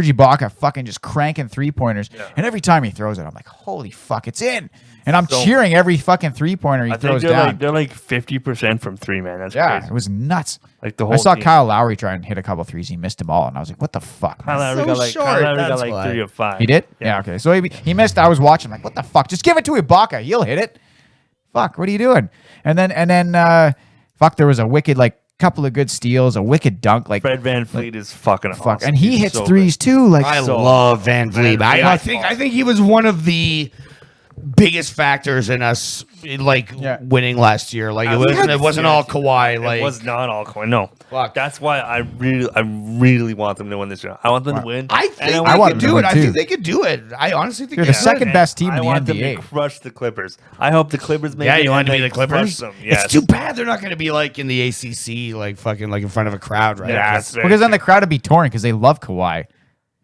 Ibaka fucking just cranking 3-pointers. Yeah. And every time he throws it, I'm like, holy fuck, it's in. And I'm cheering every fucking 3-pointer he throws down. They're like 50% from 3, man. That's Yeah, crazy. it was nuts. Like the whole I saw team. Kyle Lowry try and hit a couple threes. He missed them all, and I was like, "What the fuck?" Kyle Lowry so got like, short, Kyle Lowry got that's like why. 3 of 5. He did? Yeah, okay. So he missed. I was watching, like, what the fuck? Just give it to Ibaka. He'll hit it. Fuck, what are you doing? And then fuck, there was a wicked, like, couple of good steals, a wicked dunk. Like Fred VanVleet is fucking awesome. and he He's hits so threes too. Like I love Van Vliet. I think he was one of the biggest factors in us winning last year. Like it wasn't all Kawhi. Like it was not all Kawhi. No, Fuck. that's why I really want them to win this year. I want them to win. I think and they want could them to do win it. I too. think they could do it. I honestly think They're they the could. second best team I in want the them to NBA. crush the Clippers. I hope the Clippers make Yeah, it. you want and to be they the Clippers? crush them. Yes. It's too bad they're not going to be like in the ACC, like fucking like in front of a crowd, right? Yeah, that's very Because then true. the crowd would be torn because they love Kawhi.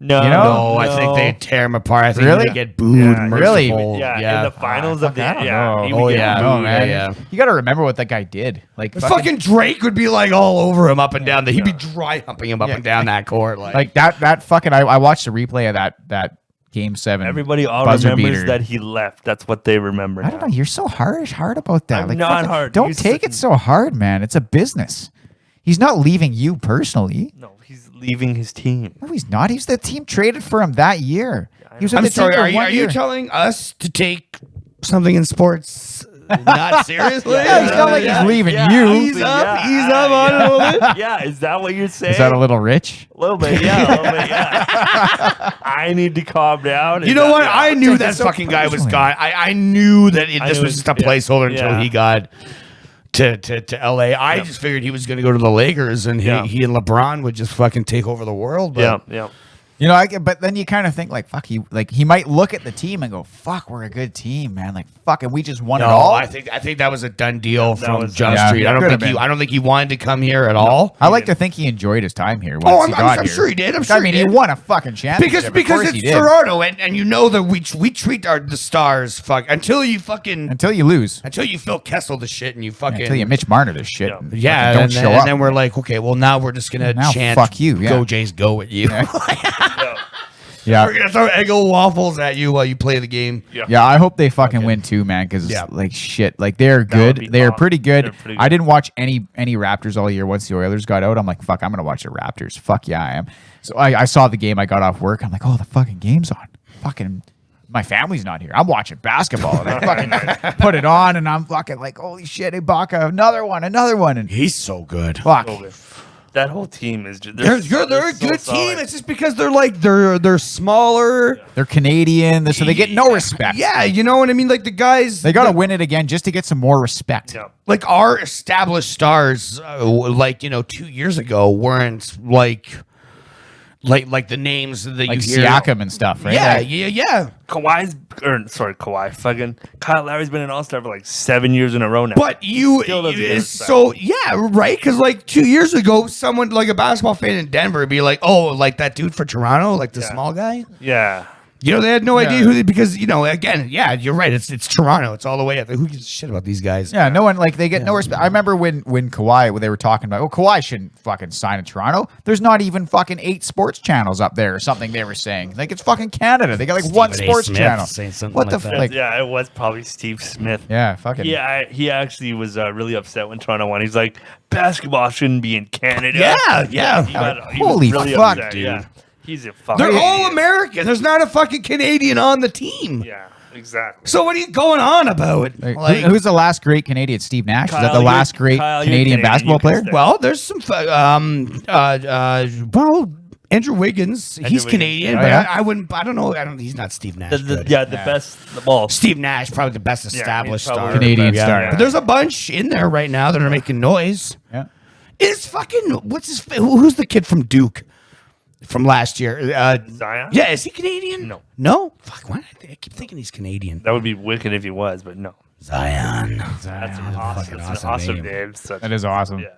No, You know? No, I think they tear him apart. I think Really? they get booed. Yeah, really? merciful. Yeah, in the finals of the I don't yeah. know. he would Oh, get yeah. booed. No, man. yeah. You got to remember what that guy did. Like Fucking Drake would be like all over him up and down. He'd be dry humping him up and down that court. like that fucking. I watched the replay of that Game 7. Everybody all buzzer remembers beater. that he left. That's what they remember. I don't know. You're so hard about that. I'm like, not fucking- hard. Don't You take said- it so hard, man. It's a business. He's not leaving you personally. No, he's leaving his team. No, he's not. He's the team traded for him that year. He was with I'm the team sorry. for Are you, 1 are you year. telling us to take something in sports not seriously? Yeah, he's not like he's leaving yeah, you. absolutely, He's up yeah, on it a little bit. Yeah, is that what you're saying? Is that a little rich? A little bit, yeah, a little bit, yeah. I need to calm down. You know what? Yeah. I knew Take that it so fucking guy was personally. gone. I knew that I this knew was it- just a placeholder until yeah. he got to LA. I just figured he was going to go to the Lakers and Yeah. he and LeBron would just fucking take over the world. But Yeah, yeah. You know, but then you kind of think like, fuck, he might look at the team and go, fuck, we're a good team, man. Like, fuck, and we just won it No, all. I think that was a done deal from was- John Yeah, Street. it I could've don't been. think he wanted to come here at all. I like to think he enjoyed his time here. Once Oh, he got I'm here. sure he did. I'm I sure mean, he he did. won a fucking championship. Because of course he it's did. Toronto, and you know that we treat the stars until you fucking Until you lose. until you Phil Kessel the shit and you fucking Until you Mitch Marner this shit. Yeah. and yeah, fucking don't and show then, up. and then we're like, okay, well now we're just gonna Now chant fuck you, yeah. go Jays go at you. yeah. We're gonna throw Eggo waffles at you while you play the game. Yeah, I hope they fucking win too, man. Because Yeah. like shit, like they're would good. be They're awesome. pretty good. They're pretty I good. didn't watch any Raptors all year. Once the Oilers got out, I'm like, fuck, I'm gonna watch the Raptors. Fuck yeah, I am. So I saw the game. I got off work. I'm like, oh, the fucking game's on. Fucking, my family's not here. I'm watching basketball. And I fucking put it on, and I'm fucking like, holy shit, Ibaka, another one, and He's so good. fuck. That whole team is just They're good. They're a so good solid. team. It's just because they're smaller. They're Canadian, so they get no respect. Yeah, you know what I mean. Like the guys, They got to win it again just to get some more respect. Yeah. like our established stars, 2 years ago weren't like the names that Like you hear. Siakam and stuff, right? Yeah, Like, yeah. Kawhi. Fucking Kyle Lowry's been an all-star for like 7 years in a row now. But Still doesn't get respect. right? Because like 2 years ago, someone like a basketball fan in Denver would be like, "Oh, like that dude for Toronto, like the small guy." yeah, You know, they had no Yeah. idea who because again, yeah, you're right. It's Toronto. It's all the way up there. Who gives a shit about these guys? Yeah, no one they get no respect. I remember when Kawhi, when they were talking about, Kawhi shouldn't fucking sign in Toronto. There's not even fucking 8 sports channels up there or something. They were saying like it's fucking Canada. They got like one Stephen A. sports Smith channel. saying something What the like that. like? yeah, it was probably Steve Smith. Yeah, fucking. Yeah, he actually was really upset when Toronto won. He's like, basketball shouldn't be in Canada. Yeah. He was Holy really fuck, upset, dude. Yeah. He's a fucking. They're all idiot. American. There's not a fucking Canadian on the team. Yeah, exactly. So what are you going on about? Like, who's the last great Canadian? Steve Nash. Is that Kyle, the you're- last great Kyle, you're Canadian Canadian. basketball You can player? stay. Well, there's some. Andrew Wiggins. He's Wiggins. Canadian, Oh, but yeah? I wouldn't. I don't know. He's not Steve Nash. good. The best. The ball. Steve Nash, probably the best established probably star. the Canadian best, star. yeah. But there's a bunch in there right now that are making noise. Yeah. Is fucking what's his? Who's the kid from Duke from last year? Zion? Yeah, is he Canadian? No. No. Fuck. Why? I keep thinking he's Canadian. That would be wicked if he was, but no. Zion. That's an awesome, fucking it's an awesome name. name. Such, That is awesome. yeah.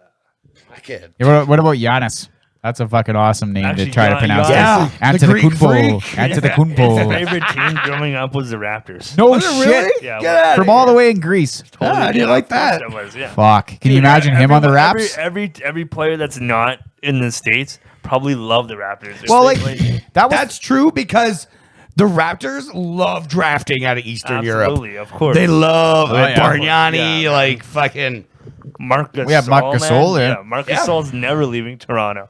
I can't. Yeah, what about Giannis? That's a fucking awesome name Actually, to try to Gian- pronounce. Yeah, Answer the the Greek Kumpo. freak. Answer the His Kumpo. favorite team growing up was the Raptors. No Was it shit. really? Yeah, Get well, out From all the way in Greece. I didn't like that. That was, yeah. Fuck. Can you Dude, imagine him on the everyone- Raps? Every player that's not in the States probably love the Raptors. Well, If like they that was That's true because the Raptors love drafting out of Eastern Europe. absolutely, of course. They love yeah. Bargnani, Yeah. like fucking. Marcus. We have Marc Gasol, yeah. Marcus Yeah. Gasol's never leaving Toronto.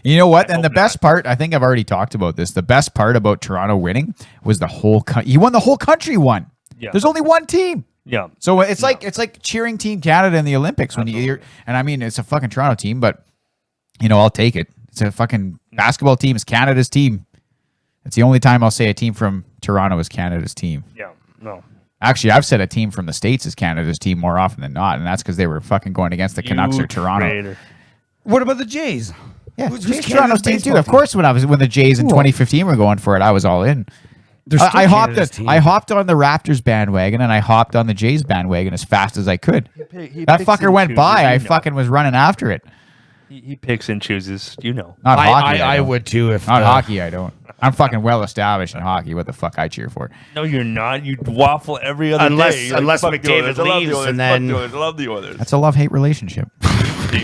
You know what? And the hope best part, I think I've already talked about this. The best part about Toronto winning was the whole. He won the whole country. Won. Yeah. There's only one team. Yeah. So it's like cheering Team Canada in the Olympics when you're, and I mean it's a fucking Toronto team, but I'll take it. It's a fucking basketball team. It's Canada's team. It's the only time I'll say a team from Toronto is Canada's team. Yeah. No. Actually, I've said a team from the States is Canada's team more often than not, and that's because they were fucking going against the Canucks or Toronto. Traitor. What about the Jays? Yeah, Who's Toronto's Canada's team too. baseball Of course, when the Jays in 2015 were going for it, I was all in. I hopped on the Raptors bandwagon and I hopped on the Jays bandwagon as fast as I could. That fucker went by. I fucking was running after it. He picks and chooses. Not hockey. I would too if not hockey. I don't. I'm fucking well established in hockey. What the fuck I cheer for? No, you're not. You waffle every other day. Unless McDavid leaves, and then I love the Oilers. That's a love-hate relationship.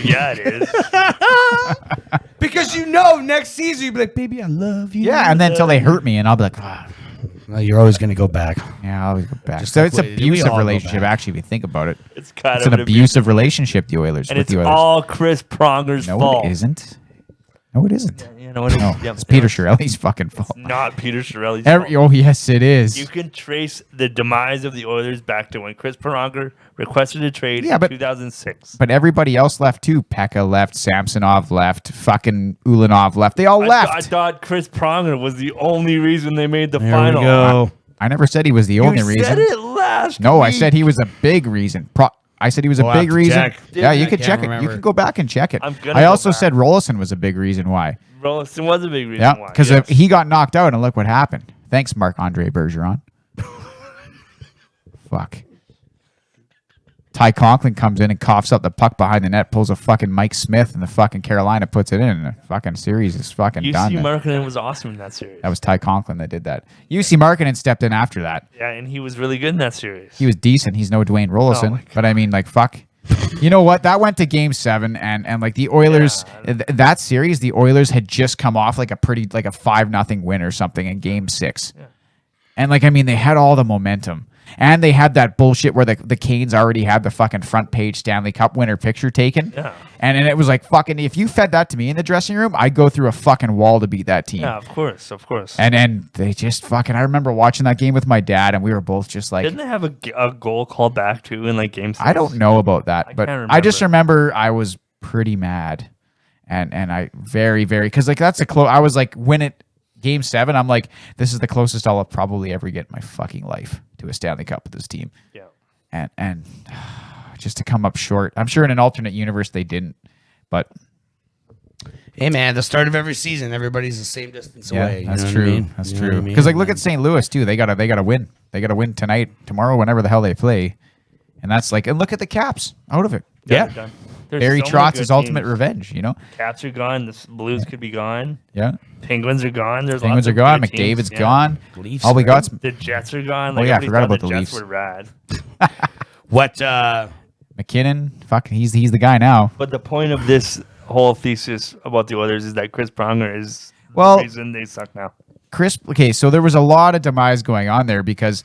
Yeah, it is. because next season you'll be like, baby, I love you. Yeah, and then until they hurt me, and I'll be like, well, you're always going to go back. Yeah, I'll always go back. Just So like it's an we abusive all go relationship, back. actually, if you think about it. It's kind It's of an abusive relationship, the Oilers. and with it's the Oilers. all Chris Pronger's No, fault. it isn't. No, it isn't. You know what it No, is? Yep, it's Peter Chiarelli's fucking fault. Not Peter Chiarelli's fault. Oh, yes, it is. You can trace the demise of the Oilers back to when Chris Pronger requested a trade in 2006. But everybody else left too. Pekka left. Samsonov left. Fucking Ulanov left. They all left. I thought Chris Pronger was the only reason they made the There final. we go. I never said he was the only reason. You said it last No, I week. said he was a big reason. I said he was a We'll have big to reason. check. Yeah, you I can can't check it. remember. You can go back and check it. I'm gonna I go also back. said Rollison was a big reason why. Rollison was a big reason Yeah, why. because yes. he got knocked out, and look what happened. Thanks, Marc-Andre Bergeron. Fuck. Ty Conklin comes in and coughs up the puck behind the net, pulls a fucking Mike Smith, and the fucking Carolina puts it in, and the fucking series is fucking done. UC Markkinen was awesome in that series. That was Ty Conklin that did that. UC Markkinen stepped in after that. Yeah, and he was really good in that series. He was decent. He's no Dwayne Rollison, my God. but I mean, like, fuck. You know what? That went to Game 7, and like the Oilers, that series, the Oilers had just come off like a 5-0 win or something in Game 6, and like I mean, they had all the momentum, and they had that bullshit where the Canes already had the fucking front page Stanley Cup winner picture taken, and it was like fucking. If you fed that to me in the dressing room, I'd go through a fucking wall to beat that team. Yeah, of course. And they just fucking. I remember watching that game with my dad, and we were both just like, Didn't they have a goal called back too in like Game 6? I don't know about that, but can't I just remember I was pretty mad, and I very because like that's a close. I was like, when it Game 7, I'm like, this is the closest I'll probably ever get in my fucking life to a Stanley Cup with this team. Yeah. And just to come up short. I'm sure in an alternate universe they didn't, but Hey man, the start of every season, everybody's the same distance away. that's you know true. What I mean? That's You know what true. I mean? Because like, look at St. Louis too. They gotta win. They gotta win tonight, tomorrow, whenever the hell they play. And that's like, and look at the Caps out of it. They're done. There's Barry so many Trotz's good ultimate teams. revenge. You know. Caps are gone. The Blues could be gone. Yeah. Penguins are gone. There's Penguins lots are of gone. good teams. McDavid's Yeah. gone. Leafs All we are got. The Jets are gone. Oh, yeah, I everybody forgot thought about the Jets Leafs. were rad. What? McKinnon. Fuck, he's the guy now. But the point of this whole thesis about the Oilers is that Chris Pronger is Well- the reason they suck now. Okay, so there was a lot of demise going on there because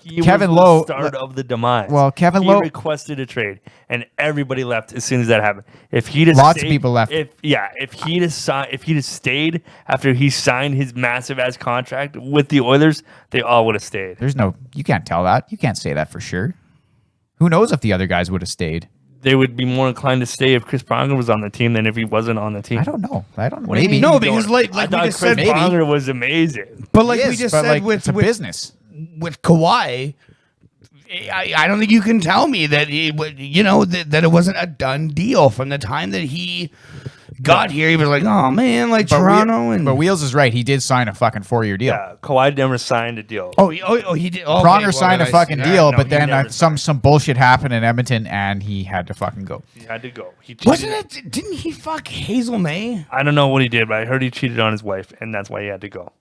He Kevin was Lowe. the start of the demise. Well, Kevin he Lowe- requested a trade, and everybody left as soon as that happened. If he'd have Lots of stayed- people left. If he'd have stayed after he signed his massive ass contract with the Oilers, they all would have stayed. You can't tell that. You can't say that for sure. Who knows if the other guys would have stayed? They would be more inclined to stay if Chris Pronger was on the team than if he wasn't on the team. I don't know. What do you Maybe. mean No, you because don't? like I we thought just Chris said, Pronger was amazing. but like He we is, just but, said like, with it's a business. with Kawhi, I don't think you can tell me that that it wasn't a done deal from the time that he got here. He was like, oh man, like Toronto But Wheels is right. He did sign a fucking 4-year deal. Yeah, Kawhi never signed a deal. he did. Okay, Pronger well, signed a then I fucking see that. deal, No, but he then never some bullshit happened in Edmonton, and he had to fucking go. He had to go. He cheated. Wasn't it? Didn't he fuck Hazel May? I don't know what he did, but I heard he cheated on his wife, and that's why he had to go.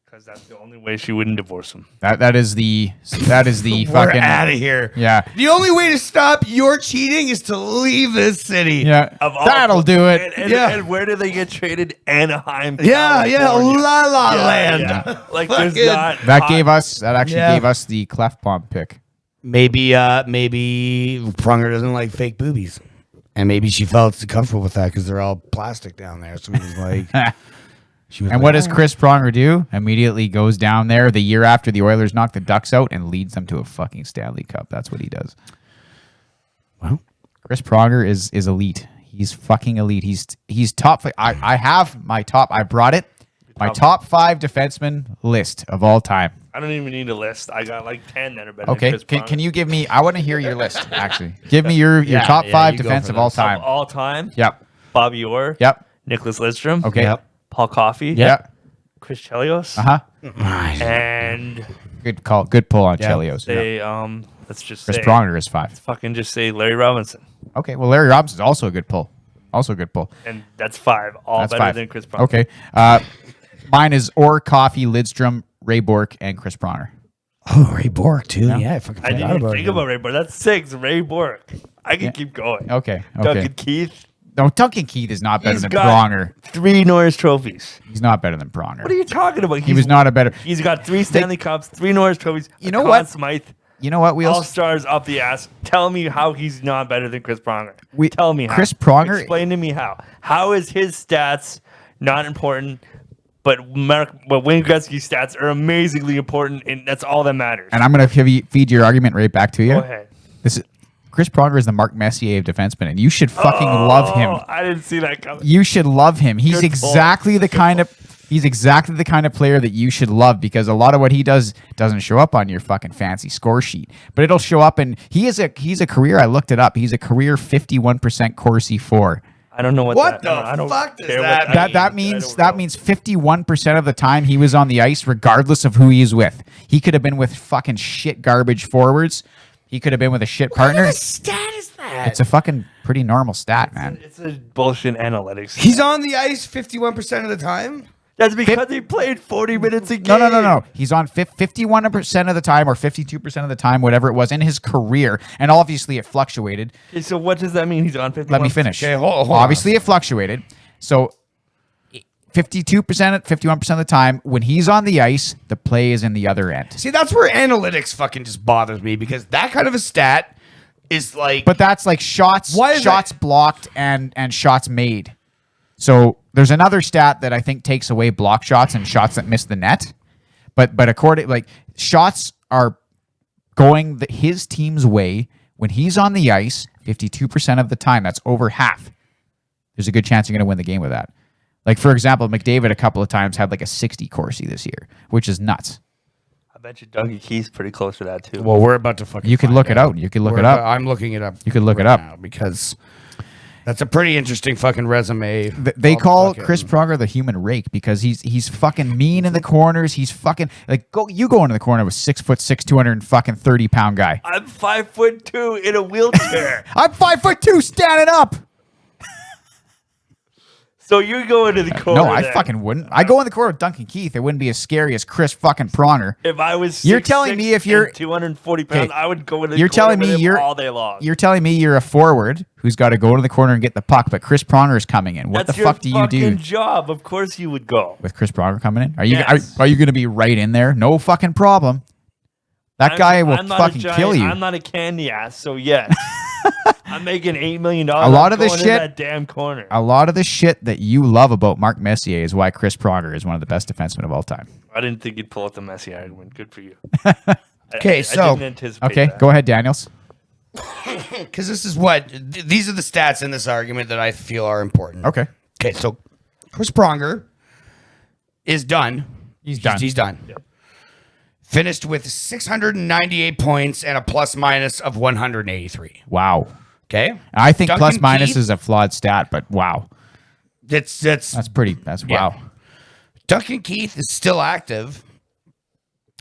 Because that's the only way she wouldn't divorce him. That is the We're fucking out of here. yeah. The only way to stop your cheating is to leave this city. Yeah, Of all- that'll do it. And where do they get traded? Anaheim. Yeah, California. La La Yeah, Land. yeah. Like there's Fucking- not. That actually Yeah. gave us the cleft bomb pick. Maybe Pronger doesn't like fake boobies, and maybe she felt comfortable with that because they're all plastic down there. So he was like, She was And like, what does Chris Pronger do? Immediately goes down there the year after the Oilers knock the Ducks out and leads them to a fucking Stanley Cup. That's what he does. Well, Chris Pronger is elite. He's fucking elite. He's top. I have my top. I brought it. My top 5 defenseman list of all time. I don't even need a list. I got like 10 that are better Okay, than Chris Pronger. can you give me? I want to hear your list. Actually, give me your top 5 you go defense for of all this. time. Of all time? Yep. Bobby Orr. Yep. Nicholas Lidstrom. Okay. Yep. Paul Coffey. Yep. Chris Chelios. Uh huh. And Good call. Good pull on Yeah. Chelios. say, let's just Chris say, Pronger is 5. fucking just say Larry Robinson. Okay. Well, Larry Robinson's also a good pull. Also a good pull. And that's 5. All That's better 5. than Chris Pronger. Okay. Mine is Orr, Coffey, Lidstrom, Ray Bork, and Chris Pronger. Oh, Ray Bork too. Yeah, I fucking I forgot didn't even about think him. about Ray Bork. That's 6. Ray Bork. I can keep going. Okay. Okay. Duncan Keith. No, Duncan Keith is not better He's than got Pronger. 3 Norris trophies. He's not better than Pronger. What are you talking about? He was not a better. He's got 3 Stanley Cups, 3 Norris trophies. You know Conn what? Smythe. You know what, Wheels? All stars up the ass. Tell me how he's not better than Chris Pronger. Tell me how. Chris Pronger- Explain to me how. How is his stats not important, but Wayne Gretzky's stats are amazingly important, and that's all that matters. And I'm going to feed your argument right back to you. Go ahead. This is Chris Pronger is the Mark Messier of defensemen, and you should fucking love him. I didn't see that coming. You should love him. He's Good exactly the kind of player that you should love, because a lot of what he does doesn't show up on your fucking fancy score sheet, but it'll show up. And he's a career. I looked it up. He's a career 51% Corsi 4. I don't know What that, the I don't fuck does care what that means. That I means don't know. 51% of the time he was on the ice, regardless of who he's with. He could have been with fucking shit garbage forwards. He could have been with a shit partner. What stat is that? It's a fucking pretty normal stat, man. It's a bullshit analytics. He's on the ice 51% of the time. That's because he played 40 minutes a game. No. He's on 51% of the time or 52% of the time, whatever it was in his career. And obviously it fluctuated. Okay, so what does that mean? He's on 51? Let me finish. Okay, hold Obviously it fluctuated. So 52%, 51% of the time, when he's on the ice, the play is in the other end. See, that's where analytics fucking just bothers me, because that kind of a stat is like. But that's like shots Why is shots blocked and shots made. So there's another stat that I think takes away block shots and shots that miss the net. But according, like, shots are going his team's way when he's on the ice 52% of the time. That's over half. There's a good chance you're going to win the game with that. Like, for example, McDavid a couple of times had like a 60 Corsi this year, which is nuts. I bet you Duncan Keith's pretty close to that, too. Well, we're about to fucking. You could find look it out. You could look it up. I'm looking it up. You could look it right up. now, because that's a pretty interesting fucking resume. They call Chris Pronger the human rake because he's fucking mean in the corners. He's fucking like go into the corner with 6'6", 230-pound guy. I'm 5'2" in a wheelchair. I'm 5'2", standing up. So you go into the corner. No, I then. fucking wouldn't. I go in the corner with Duncan Keith. It wouldn't be as scary as Chris fucking Pronger. If I was You're 6'6" telling me if you're- and 240 pounds, Okay. I would go into the You're corner telling with me him you're all day long. You're telling me you're a forward who's got to go to the corner and get the puck, but Chris Pronger is coming in. What That's the fuck do your you do fucking job. Of course you would go. with Chris Pronger coming in? Are you Yes. are you going to be right in there? No fucking problem. That guy will I'm not a fucking giant- kill you. I'm not a candy ass, so yes. I'm making $8 million. A lot of I'm this going in shit- that damn corner. A lot of the shit that you love about Mark Messier is why Chris Pronger is one of the best defensemen of all time. I didn't think you'd pull out the Messi argument. Good for you. Okay, I so- didn't anticipate Okay, that. go ahead, Daniels. Because this is what these are the stats in this argument that I feel are important. Okay. Okay, so Chris Pronger is done. He's done. He's done. Yep. Finished with 698 points and a plus minus of 183. Wow. Okay, I think Duncan plus minus Keith, is a flawed stat, but wow. that's Wow. Duncan Keith is still active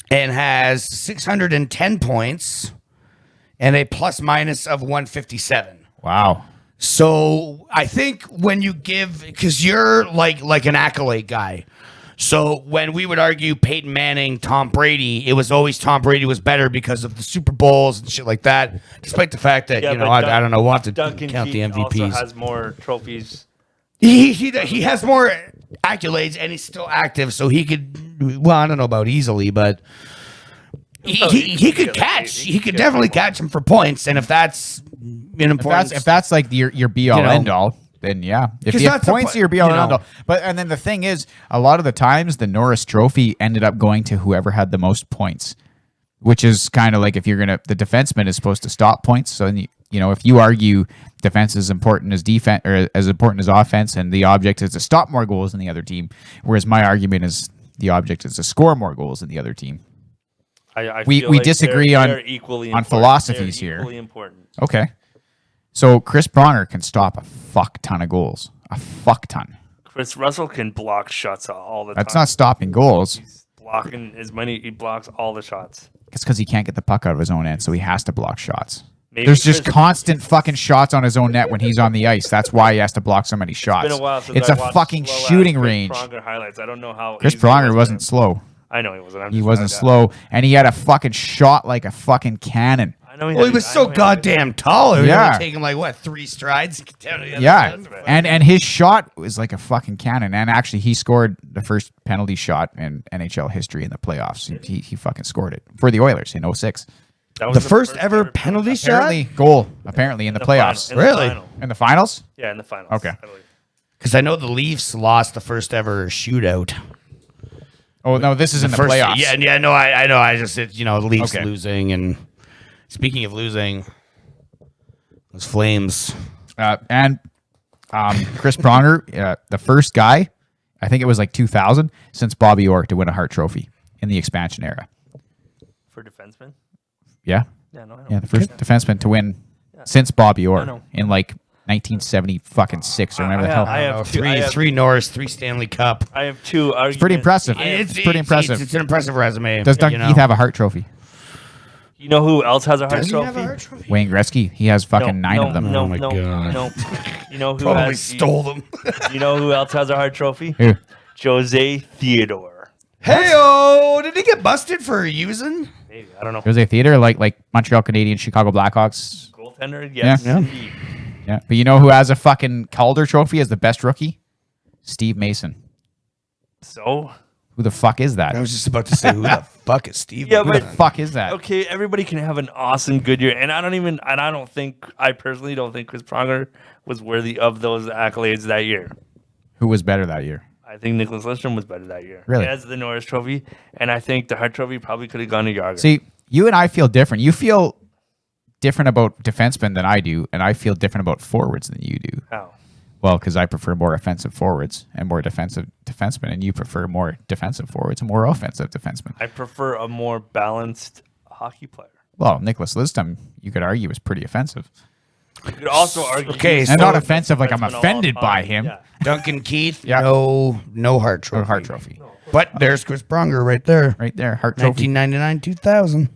and has 610 points and a plus minus of 157. Wow. So I think when you give, because you're like an accolade guy. So when we would argue Peyton Manning, Tom Brady, it was always Tom Brady was better because of the Super Bowls and shit like that. Despite the fact that, Yeah, you know, but I don't know, we'll have to Duncan count the Keith also MVPs. has more trophies. He has more accolades and he's still active, so he could, well, I don't know about easily, but he could catch. He could definitely catch him for points. And if that's an important, If that's like your be all You know, end all, then yeah. If 'Cause you have that's the points, point, you're beyond you know. Ronaldo. But and then the thing is, a lot of the times the Norris Trophy ended up going to whoever had the most points, which is kind of like if you're gonna, the defenseman is supposed to stop points. So you know, if you argue defense is important as defense or as important as offense, and the object is to stop more goals than the other team, whereas my argument is the object is to score more goals than the other team. We disagree on philosophies here. Equally important. Okay. So Chris Pronger can stop a fuck ton of goals. A fuck ton. Chris Russell can block shots all the time. That's not stopping goals. He's blocking he blocks all the shots. It's because he can't get the puck out of his own end, so he has to block shots. Maybe There's just Chris- constant fucking shots on his own net when he's on the ice. That's why he has to block so many shots. It's been a while since It's I a watched fucking slow-ass shooting Chris range. Pronger highlights. I don't know how Chris easy it Pronger was wasn't for him. slow. I know he wasn't. He wasn't slow, and he had a fucking shot like a fucking cannon. I know Well, he was so goddamn tall. It would Yeah. only take him like what, 3 strides to get down to the other Yeah, end. and his shot was like a fucking cannon. And actually, he scored the first penalty shot in NHL history in the playoffs. He fucking scored it for the Oilers in 06. That was The first ever penalty shot? Apparently in the playoffs. In the Really? final. In the finals? Yeah, in the finals. Okay. I believe. Because I know the Leafs lost the first ever shootout. Oh no, this is in the playoffs. Yeah, no, I know. I just said, the Leafs Okay. losing. And speaking of losing, those Flames. And Chris Pronger, the first guy, I think it was like 2000, since Bobby Orr to win a Hart Trophy in the expansion era. For defenseman? Yeah, Yeah, no, I know. yeah, the first defenseman to win since Bobby I Orr know. in like 1970 fucking 6 or whatever the hell. I have two. I have- Three Norris, 3 Stanley Cup. I have two arguments. It's pretty impressive. It's pretty impressive. It's an impressive resume. Does Duncan Keith have a Hart Trophy? You know who else has a Hart Does he Trophy? have a Hart Trophy? Wayne Gretzky. He has fucking 9 of them. No, Oh my no, God. no. You know who Probably has, stole them. You know who else has a Hart Trophy? Who? Jose Theodore. Hey-oh! Did he get busted for using? Maybe, I don't know. Jose Theodore, like Montreal Canadiens, Chicago Blackhawks. Goaltender? Yes. Yeah. indeed. Yeah, but you know who has a fucking Calder Trophy as the best rookie? Steve Mason. So? Who the fuck is that? I was just about to say, who the fuck is Steve? Yeah, Who the but fuck is that? okay, everybody can have an awesome good year, and I personally don't think Chris Pronger was worthy of those accolades that year. Who was better that year? I think Nicholas Lidstrom was better that year. Really? He has the Norris Trophy, and I think the Hart Trophy probably could have gone to Yager. See, you and I feel different. You feel different about defensemen than I do, and I feel different about forwards than you do. How? Well, because I prefer more offensive forwards and more defensive defensemen, and you prefer more defensive forwards and more offensive defensemen. I prefer a more balanced hockey player. Well, Nicholas Lidstrom, you could argue, is pretty offensive. You could also argue Okay, he's so- And not the offensive like I'm defenseman of all offended by time. him. Yeah. Duncan Keith, Yeah. no Hart Trophy. Or Hart Trophy. But there's Chris Pronger right there. Right there, Hart Trophy. 1999, 2000.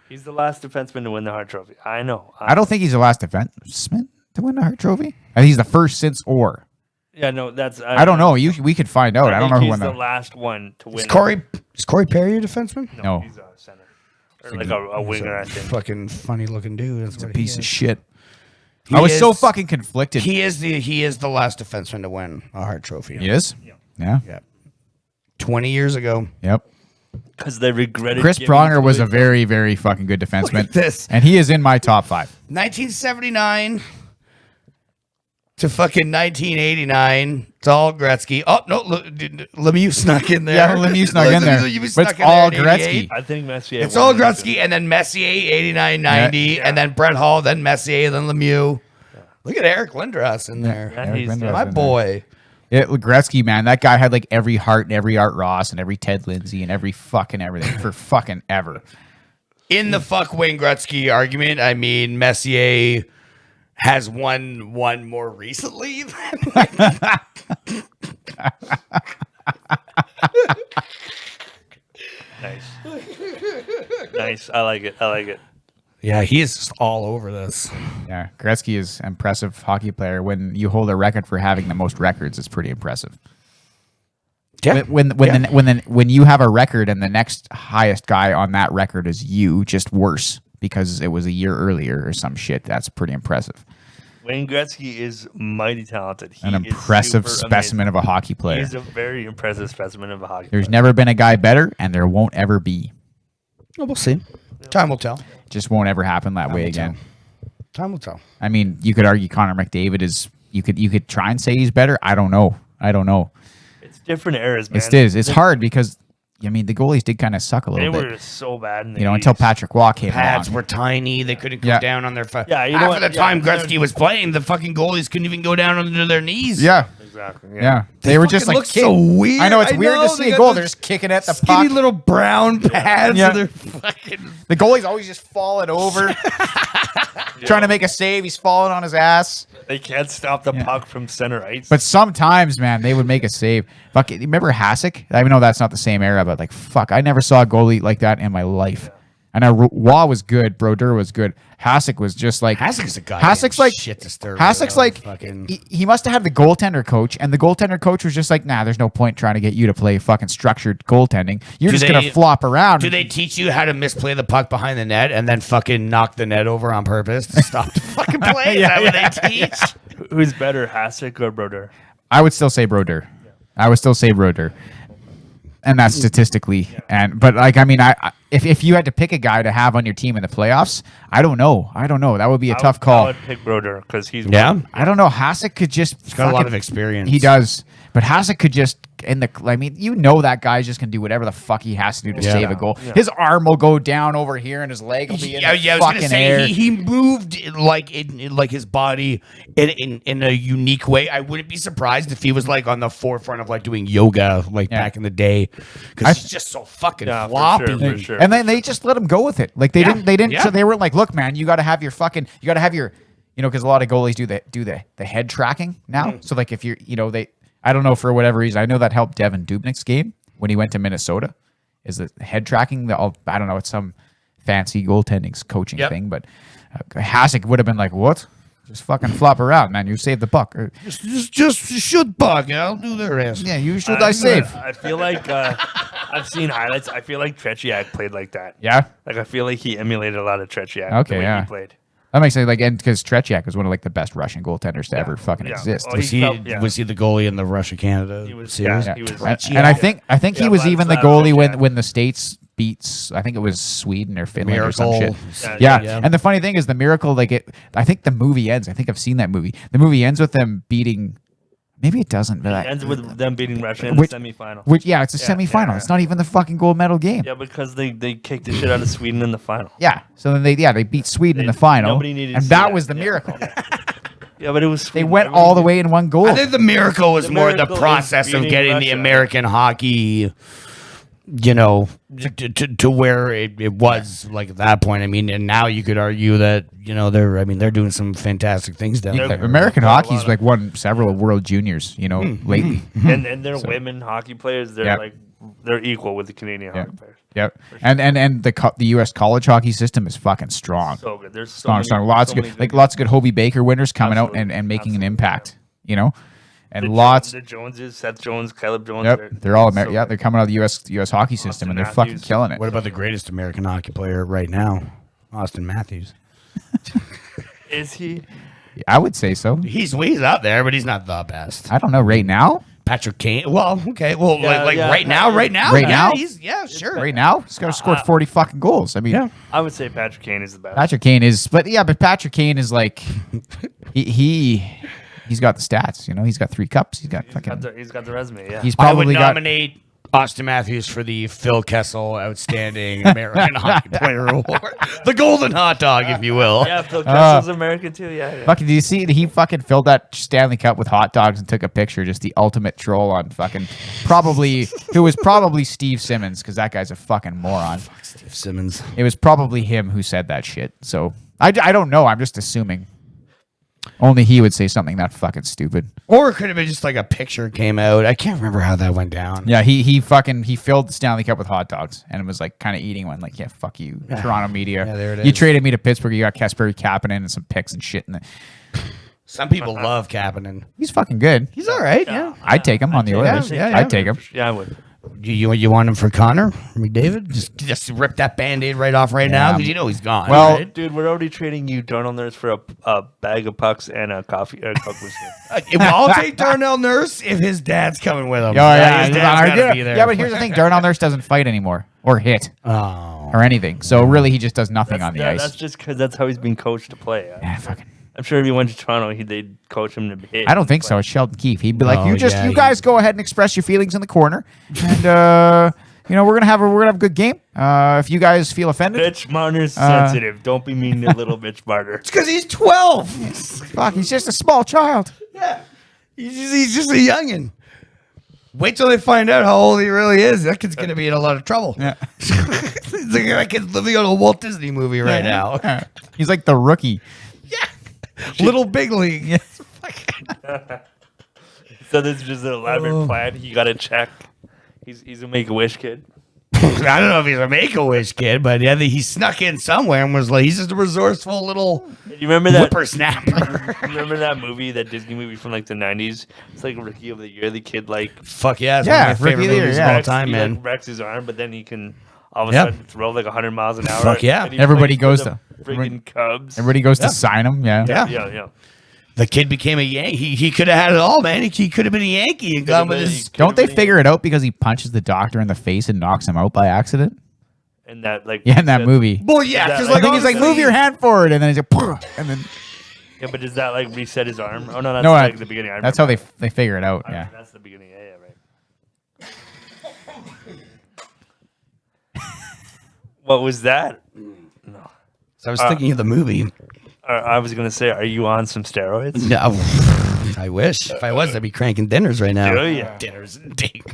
He's the last defenseman to win the Hart Trophy. I know. I don't think he's the last defenseman to win the Hart Trophy. I think he's the first since Orr. Yeah, no, that's. I don't know. We could find out. I don't know who he's won the that. last one to win. Is Corey Perry a defenseman? No. He's a center. Or like a winger, I think. Fucking funny looking dude. That's what Piece he of is. shit. He I was so is- fucking conflicted. He is the last defenseman to win a Hart Trophy. He is? Yeah. Yeah. 20 years ago. Yep. Because they regretted. Chris giving Pronger to was it. a very, very fucking good defenseman. at this. And he is in my top 5. 1979 to fucking 1989. It's all Gretzky. Oh, no. Lemieux snuck in there. Yeah, Lemieux snuck in there. Lemieux But snuck it's in there all in 88. Gretzky. I think Messier. It's won all it. Gretzky, and then Messier, 89, 90, Yeah. and then Brett Hall, then Messier, then Lemieux. Look at Eric Lindros in there. Yeah, Eric he's- Lindros My in there. boy. Gretzky, man, that guy had like every Hart and every Art Ross and every Ted Lindsay and every fucking everything for fucking ever. In the fuck Wayne Gretzky argument, I mean, Messier has won more recently. Nice. Nice. I like it. I like it. Yeah, he is just all over this. Yeah, Gretzky is an impressive hockey player. When you hold a record for having the most records, it's pretty impressive. Yeah. When you have a record and the next highest guy on that record is you, just worse because it was a year earlier or some shit, that's pretty impressive. Wayne Gretzky is mighty talented. He An is impressive super specimen amazing. of a hockey player. He's a very impressive specimen of a hockey There's player. never been a guy better, and there won't ever be. Oh, we'll see. Time will tell. Just won't ever happen that way will again. Time will tell. I mean, you could argue Connor McDavid is you could try and say he's better. I don't know. It's different eras, man. It is. It's hard because I mean the goalies did kind of suck a They little bit. were so bad in the Until 80s. Patrick Waugh came Pads along. were tiny. They couldn't go Yeah. down on their. Yeah, you know half what? of the Yeah, time Gretzky was playing, the fucking goalies couldn't even go down under their knees. Yeah. Exactly. Yeah. They were just fucking like look so weird. I know it's I weird know, to see they a got goal. those They're just kicking at the Skinny puck. little brown pads. Yeah. And they're fucking. The goalie's always just falling over, trying to make a save. He's falling on his ass. They can't stop the puck from center ice. But sometimes, man, they would make a save. Fuck, remember Hasek? I know that's not the same era, but like, fuck, I never saw a goalie like that in my life. And Waugh was good. Brodeur was good. Hasek was just like Hasek's a guy. Hasek's like shit to stir. Hasek's like fucking. he must have had the goaltender coach, and the goaltender coach was just like, nah, there's no point trying to get you to play fucking structured goaltending. You're just gonna flop around. Do they teach you how to misplay the puck behind the net and then fucking knock the net over on purpose to stop the fucking play? Is that what they teach? Who's better, Hasek or Brodeur? I would still say Brodeur. And that's statistically, but like I mean, if you had to pick a guy to have on your team in the playoffs, I don't know. That would be a tough call. I would pick Brodeur because he's I don't know. Hasek could just He's got a lot of experience. He does, but Hasek could just I mean, that guy's just gonna do whatever the fuck he has to do to save a goal. Yeah. His arm will go down over here, and his leg will be in the I was fucking gonna say air. he moved in like his body in a unique way. I wouldn't be surprised if he was like on the forefront of like doing yoga back in the day because he's just so fucking floppy. for sure. And then they just let him go with it. Like they didn't. Yeah. So they were like, look, man, you got to have your because a lot of goalies do the head tracking now. So like if you're, I don't know, for whatever reason, I know that helped Devin Dubnik's game when he went to Minnesota. Is the head tracking? I don't know. It's some fancy goaltending coaching thing, but Hasek would have been like, what? Just fucking flop around, man. You saved the puck. Just shoot puck. I'll do the rest. Yeah, you should. I save. I feel like I've seen highlights. I feel like Tretiak played like that. Yeah. Like I feel like he emulated a lot of Tretiak. Okay, the way yeah. he played. That makes sense. Like, and because Tretiak was one of like the best Russian goaltenders to ever fucking exist. Oh, Was he the goalie in the Russia-Canada was, series? yeah, he was. And I think he was even the Vlad goalie Vlad, when the States beats, I think it was Sweden or Finland or some shit. Miracle. Yeah. And the funny thing is the Miracle, I think the movie ends. I think I've seen that movie. The movie ends with them beating. Maybe it doesn't. But It ends with them beating Russia in Which- the semifinal. it's a semifinal. yeah. It's not even the fucking gold medal game. Yeah, because they kicked the shit out of Sweden in the final. Yeah. So then they beat Sweden in the final. nobody needed to and see that that. was the Yeah. Miracle. Yeah, but it was. They Sweden. went Everyone all the knew- way in one goal. I think the miracle was The more miracle the is process of beating getting the Russia. American hockey, to where it was like at that point. I mean, and now you could argue that they're doing some fantastic things down Yeah, there. American a lot hockey's of- like won several World Juniors, lately. and their women hockey players, they're Yeah. they're equal with the Canadian hockey players. Yep. And the U.S. college hockey system is fucking strong. So good. There's so Strong, many, strong. Lots so of many good, lots of good Hobie Baker winners coming out Absolutely. and making an Absolutely, impact. And The lots. the Joneses, Seth Jones, Caleb Jones. Yep, they're all so American. Yeah, good. they're coming out of the U.S. hockey system, and they're fucking Matthews. killing it. What about the greatest American hockey player right now, Austin Matthews? Is he? I would say so. He's out there, but he's not the best. I don't know. Right now, Patrick Kane. Well, okay. Well, Yeah, like yeah, right now. Right yeah, now? sure. right now, he's got scored 40 fucking goals. I mean, Yeah. I would say Patrick Kane is the best. Patrick Kane is, but Patrick Kane is like, he's got the stats. He's got 3 cups. He's got fucking. He's got the resume. Yeah. He's I would probably got. nominate Austin Matthews for the Phil Kessel Outstanding American Hockey Player Award, the Golden Hot Dog, if you will. yeah, Phil Kessel's American too. Yeah. Fucking, do you see? He fucking filled that Stanley Cup with hot dogs and took a picture. Just the ultimate troll on fucking who was probably Steve Simmons, because that guy's a fucking moron. Steve Simmons. It was probably him who said that shit. So I don't know. I'm just assuming. Only he would say something that fucking stupid. Or it could have been just like a picture came out. I can't remember how that went down. Yeah, he filled the Stanley Cup with hot dogs and was like kind of eating one. Like, yeah, fuck you, Toronto media. Yeah, there it You is. traded me to Pittsburgh. You got Kasperi Kapanen and some picks and shit. Some people love Kapanen. He's fucking good. He's all right. Yeah. I'd take him on the Oilers. yeah. I'd take him. Yeah, I would. You want him for Connor McDavid? Just rip that Band-Aid right off right now because he's gone. Well, right? Dude, we're already trading you Darnell Nurse for a bag of pucks and a coffee or a Coke machine. I'll take Darnell Nurse if his dad's coming with him. Oh, yeah, his dad's gotta be there. yeah, but here's the thing: Darnell Nurse doesn't fight anymore or hit Oh. or anything. So really, he just does nothing on the That's ice. just because that's how he's been coached to play. Yeah, fucking. I'm sure if he went to Toronto, they'd coach him to hit. I don't think so. It's Sheldon Keefe. He'd be like, Oh, you yeah, guys go ahead and express your feelings in the corner, and we're gonna have a good game. If you guys feel offended, Mitch Marner's sensitive. Don't be mean to little Mitch Marner. It's because he's 12. fuck, he's just a small child. Yeah. He's just a youngin'. Wait till they find out how old he really is. That kid's going to be in a lot of trouble. Yeah. He's like, that kid's living on a Walt Disney movie right now. Yeah. He's like the rookie. Yeah. Little Big League. Yeah. So this is just an elaborate plan. He got a check. He's a Make-A-Wish kid. I don't know if he's a Make-A-Wish kid, but yeah, he snuck in somewhere and was like, he's just a resourceful little You remember that? whippersnapper. Remember that movie, that Disney movie from like the 90s? It's like Rookie of the Year. The kid like Fuck yeah. It's Yeah, one of my Rookie favorite of the Year, movies yeah. of all time, he, man. like, wrecks his arm, but then he can all of a Yep. sudden throw like 100 miles an hour. Fuck yeah. And he Everybody plays goes for the friggin' Cubs. Everybody goes Yeah. to sign him. Yeah. Yeah. Yeah. The kid became a Yankee. He could have had it all, man. He could have been a Yankee and gone with his. Don't they figure it out because he punches the doctor in the face and knocks him out by accident? And that like Yeah, in that movie. Well, yeah, Is that because like- I think he's like, move your hand forward, and then he's like, and then Yeah, but does that like reset his arm? Oh no, that's No, like the beginning. that's how they figure it out. Yeah. That's the beginning. Yeah, right. What was that? No. So I was thinking of the movie. I was gonna say, are you on some steroids? No, I wish. If I was, I'd be cranking dinners right now. Do ya? Dinners. Dingers.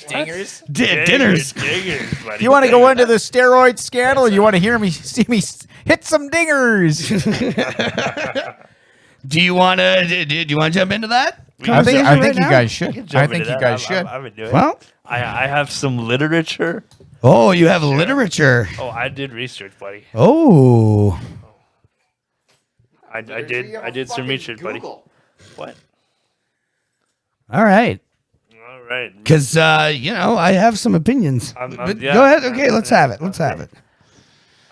Dinners. Dingers, buddy. You want to go into the steroid scandal, or you want to see me hit some dingers? Do you want to? Do you want to jump into that? I think Right you now? guys should. Jump I into think you that. guys should. I would do it. Well, I have some literature. oh, you have literature. Oh, I did research, buddy. Oh, I did some research, buddy. What? all right. All right. Because I have some opinions. But yeah. Go ahead. Okay, let's have it. Let's have it.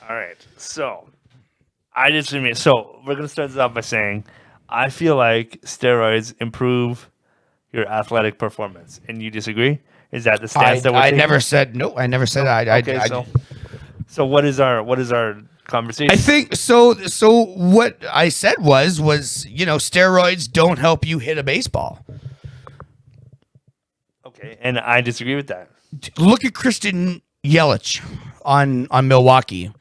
All right. So, I did some. So we're gonna start this off by saying, I feel like steroids improve your athletic performance, and you disagree? Is that the stance that we're I taking? never said no. I never said I. Okay, so what is our conversation? I think so. So what I said was steroids don't help you hit a baseball. Okay, and I disagree with that. Look at Christian Yelich on Milwaukee.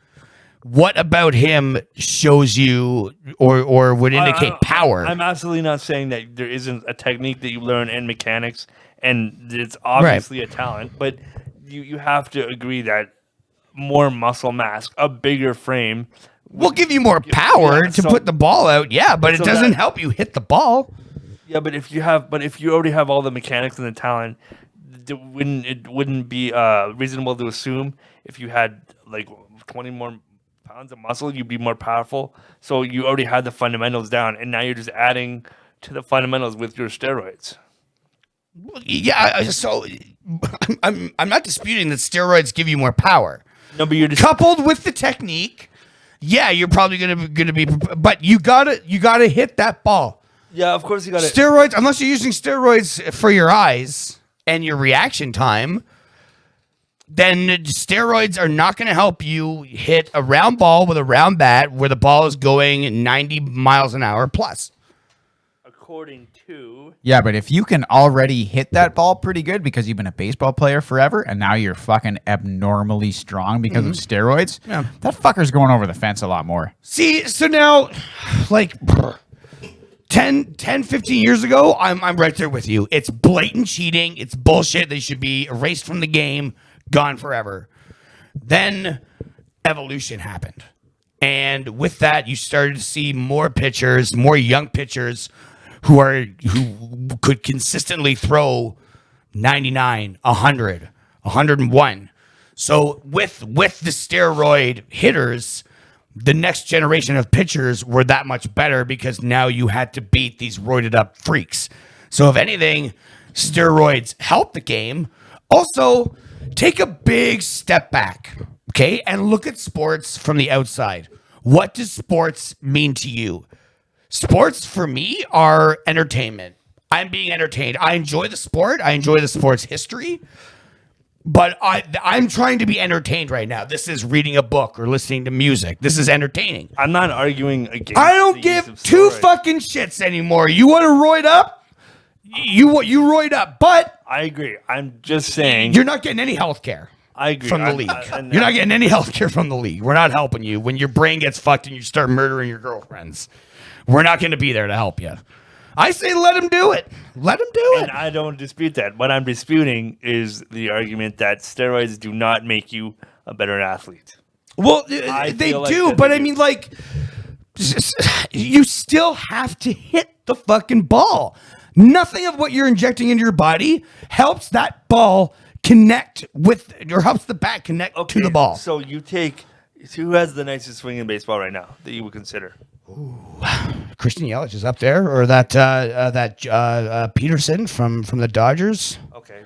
What about him shows you or would indicate power? I'm absolutely not saying that there isn't a technique that you learn in mechanics, and it's obviously a talent, but you have to agree that more muscle mass, a bigger frame, will give you more power Yeah, to so- put the ball out. Yeah, but it so doesn't that- help you hit the ball. yeah. But if you already have all the mechanics and the talent, it wouldn't be reasonable to assume if you had like 20 more pounds of muscle, you'd be more powerful. So you already had the fundamentals down, and now you're just adding to the fundamentals with your steroids. Yeah, so I'm not disputing that steroids give you more power. No, but you're just Coupled with the technique, yeah, you're probably gonna be, but you gotta hit that ball. yeah. Of course, you got to. Steroids, unless you're using steroids for your eyes and your reaction time, then steroids are not going to help you hit a round ball with a round bat where the ball is going 90 miles an hour plus. According to Yeah, but if you can already hit that ball pretty good because you've been a baseball player forever and now you're fucking abnormally strong because of steroids, Yeah. that fucker's going over the fence a lot more. See, so now, like 10, 15 years ago, I'm right there with you. It's blatant cheating. It's bullshit. They should be erased from the game, gone forever. Then evolution happened. And with that, you started to see more pitchers, more young pitchers who could consistently throw 99, 100, 101. So with the steroid hitters, the next generation of pitchers were that much better because now you had to beat these roided up freaks. So if anything, steroids help the game. Also, take a big step back, okay, and look at sports from the outside. What does sports mean to you? Sports for me are entertainment. I'm being entertained. I enjoy the sport. I enjoy the sport's history. But I'm trying to be entertained right now. This is reading a book or listening to music. This is entertaining. I'm not arguing against. I don't give two fucking shits anymore. You want to roid up? You roid up, but I agree. I'm just saying you're not getting any health care. I agree from the league. You're not getting any health care from the league. We're not helping you when your brain gets fucked and you start murdering your girlfriends. We're not going to be there to help you. I say let him do it. Let him do it. And I don't dispute that. What I'm disputing is the argument that steroids do not make you a better athlete. Well, they do, but I mean, like, you still have to hit the fucking ball. Nothing of what you're injecting into your body helps that ball connect with, or helps the bat connect to the ball. So you take, who has the nicest swing in baseball right now that you would consider? Ooh, Christian Yelich is up there, or that Peterson from the Dodgers. Okay,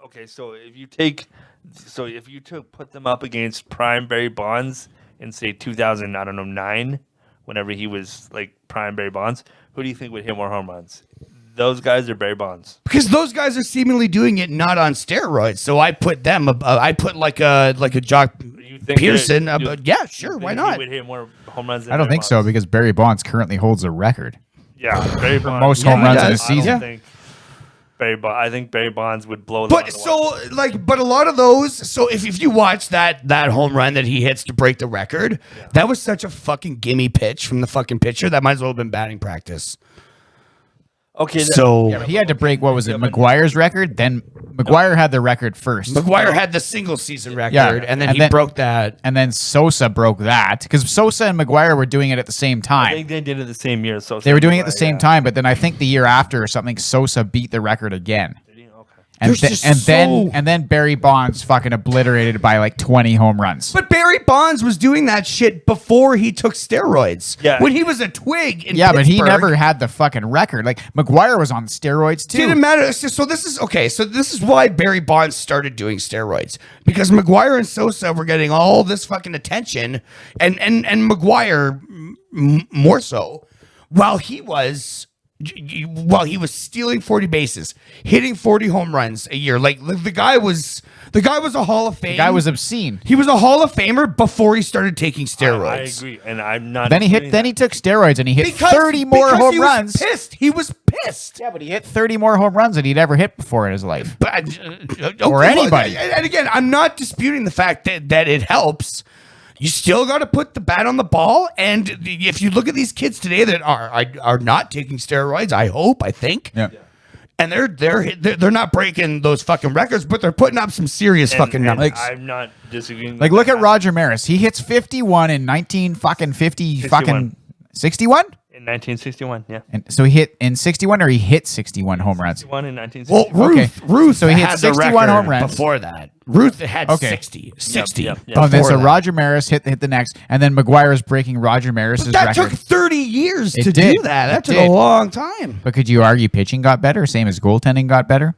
okay. So if you put them up against prime Barry Bonds in say 2009, whenever he was like prime Barry Bonds, who do you think would hit more home runs? Those guys are Barry Bonds, because those guys are seemingly doing it not on steroids. So I put them. I put like a Jock Peterson. Yeah, sure. Why not? He would hit more home runs. I don't think so because Barry Bonds currently holds a record. Yeah, Barry Bonds, most home runs in a season. I think Barry Bonds would blow. But a lot of those. So if you watch that home run that he hits to break the record, that was such a fucking gimme pitch from the fucking pitcher. That might as well have been batting practice. Okay, so he had to break, what was it, McGuire's record? Then McGuire had the record first. McGuire had the single season record, and then he broke that. And then Sosa broke that, because Sosa and McGuire were doing it at the same time. I think they did it the same year. Sosa they were doing it at the same time, but then I think the year after or something, Sosa beat the record again. And then Barry Bonds fucking obliterated by like 20 home runs. But Barry Bonds was doing that shit before he took steroids. Yeah. When he was a twig in Pittsburgh. But he never had the fucking record. Like McGuire was on steroids too. Didn't matter. So this is okay. So this is why Barry Bonds started doing steroids, because McGuire and Sosa were getting all this fucking attention, and McGuire more so, while he was stealing 40 bases, hitting 40 home runs a year. Like the guy was a Hall of Fame. The guy was obscene. He was a Hall of Famer before he started taking steroids. I agree, and I'm not. Then he took steroids and he hit 30 more home runs. He was pissed. Yeah, but he hit 30 more home runs than he'd ever hit before in his life. Or anybody. And again, I'm not disputing the fact that it helps. You still got to put the bat on the ball, and if you look at these kids today that are not taking steroids, I think, and they're not breaking those fucking records, but they're putting up some serious fucking numbers. I'm not disagreeing. Like, look at Roger Maris. He hits 51 in 61. In 1961, yeah. And so he hit in 61, or he hit 61 home runs. 61 in 1961. Well, Ruth. So he hit 61 home runs before that. Ruth had 60. 60. Yep. Oh, then so Roger Maris hit the next, and then McGuire is breaking Roger Maris's record. That took 30 years to do that. That took a long time. But could you argue pitching got better, same as goaltending got better?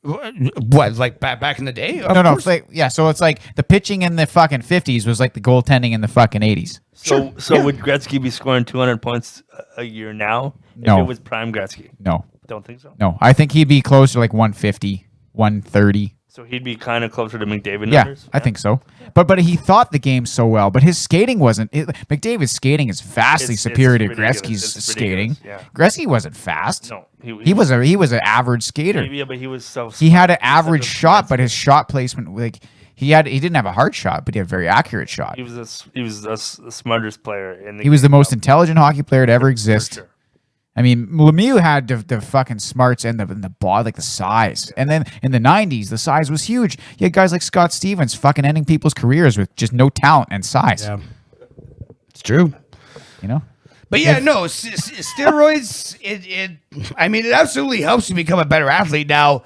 What, like back in the day? No. So it's like the pitching in the fucking 50s was like the goaltending in the fucking 80s. So would Gretzky be scoring 200 points a year now? No. If it was prime Gretzky? No. Don't think so? No. I think he'd be closer to like 150, 130. So he'd be kind of closer to McDavid numbers? Yeah, I think so. But he thought the game so well, but his skating wasn't. McDavid's skating is vastly superior to Gretzky's skating. Yeah. Gretzky wasn't fast. No. He was an average skater. Yeah, but he was so... He had an average shot, but his shot placement, like... He didn't have a hard shot, but he had a very accurate shot. He was the smartest player in the game. He was the most intelligent hockey player to ever exist. Sure. I mean, Lemieux had the fucking smarts and the ball, like the size. And then in the 90s, the size was huge. You had guys like Scott Stevens fucking ending people's careers with just no talent and size. Yeah. It's true. You know? But steroids, it absolutely helps you become a better athlete. Now,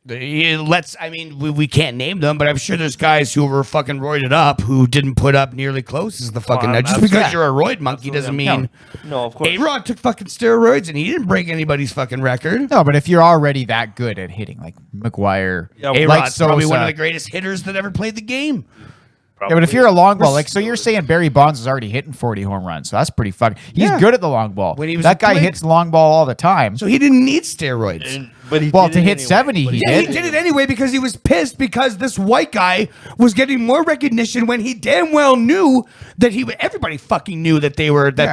we can't name them, but I'm sure there's guys who were fucking roided up who didn't put up nearly close as the fucking. Just because you're a roid monkey doesn't mean. No, of course. A-Rod took fucking steroids and he didn't break anybody's fucking record. No, but if you're already that good at hitting, like McGuire, A-Rod's probably one of the greatest hitters that ever played the game. Yeah, but if you're a long ball, like, so you're saying Barry Bonds is already hitting 40 home runs, so that's pretty fucking. He's good at the long ball. When he was that a guy kid. hits the long ball all the time. So he didn't need steroids. But he Well, did to it hit anyway. 70, But he Yeah, did. he did it anyway because he was pissed because this white guy was getting more recognition when he damn well knew that everybody fucking knew that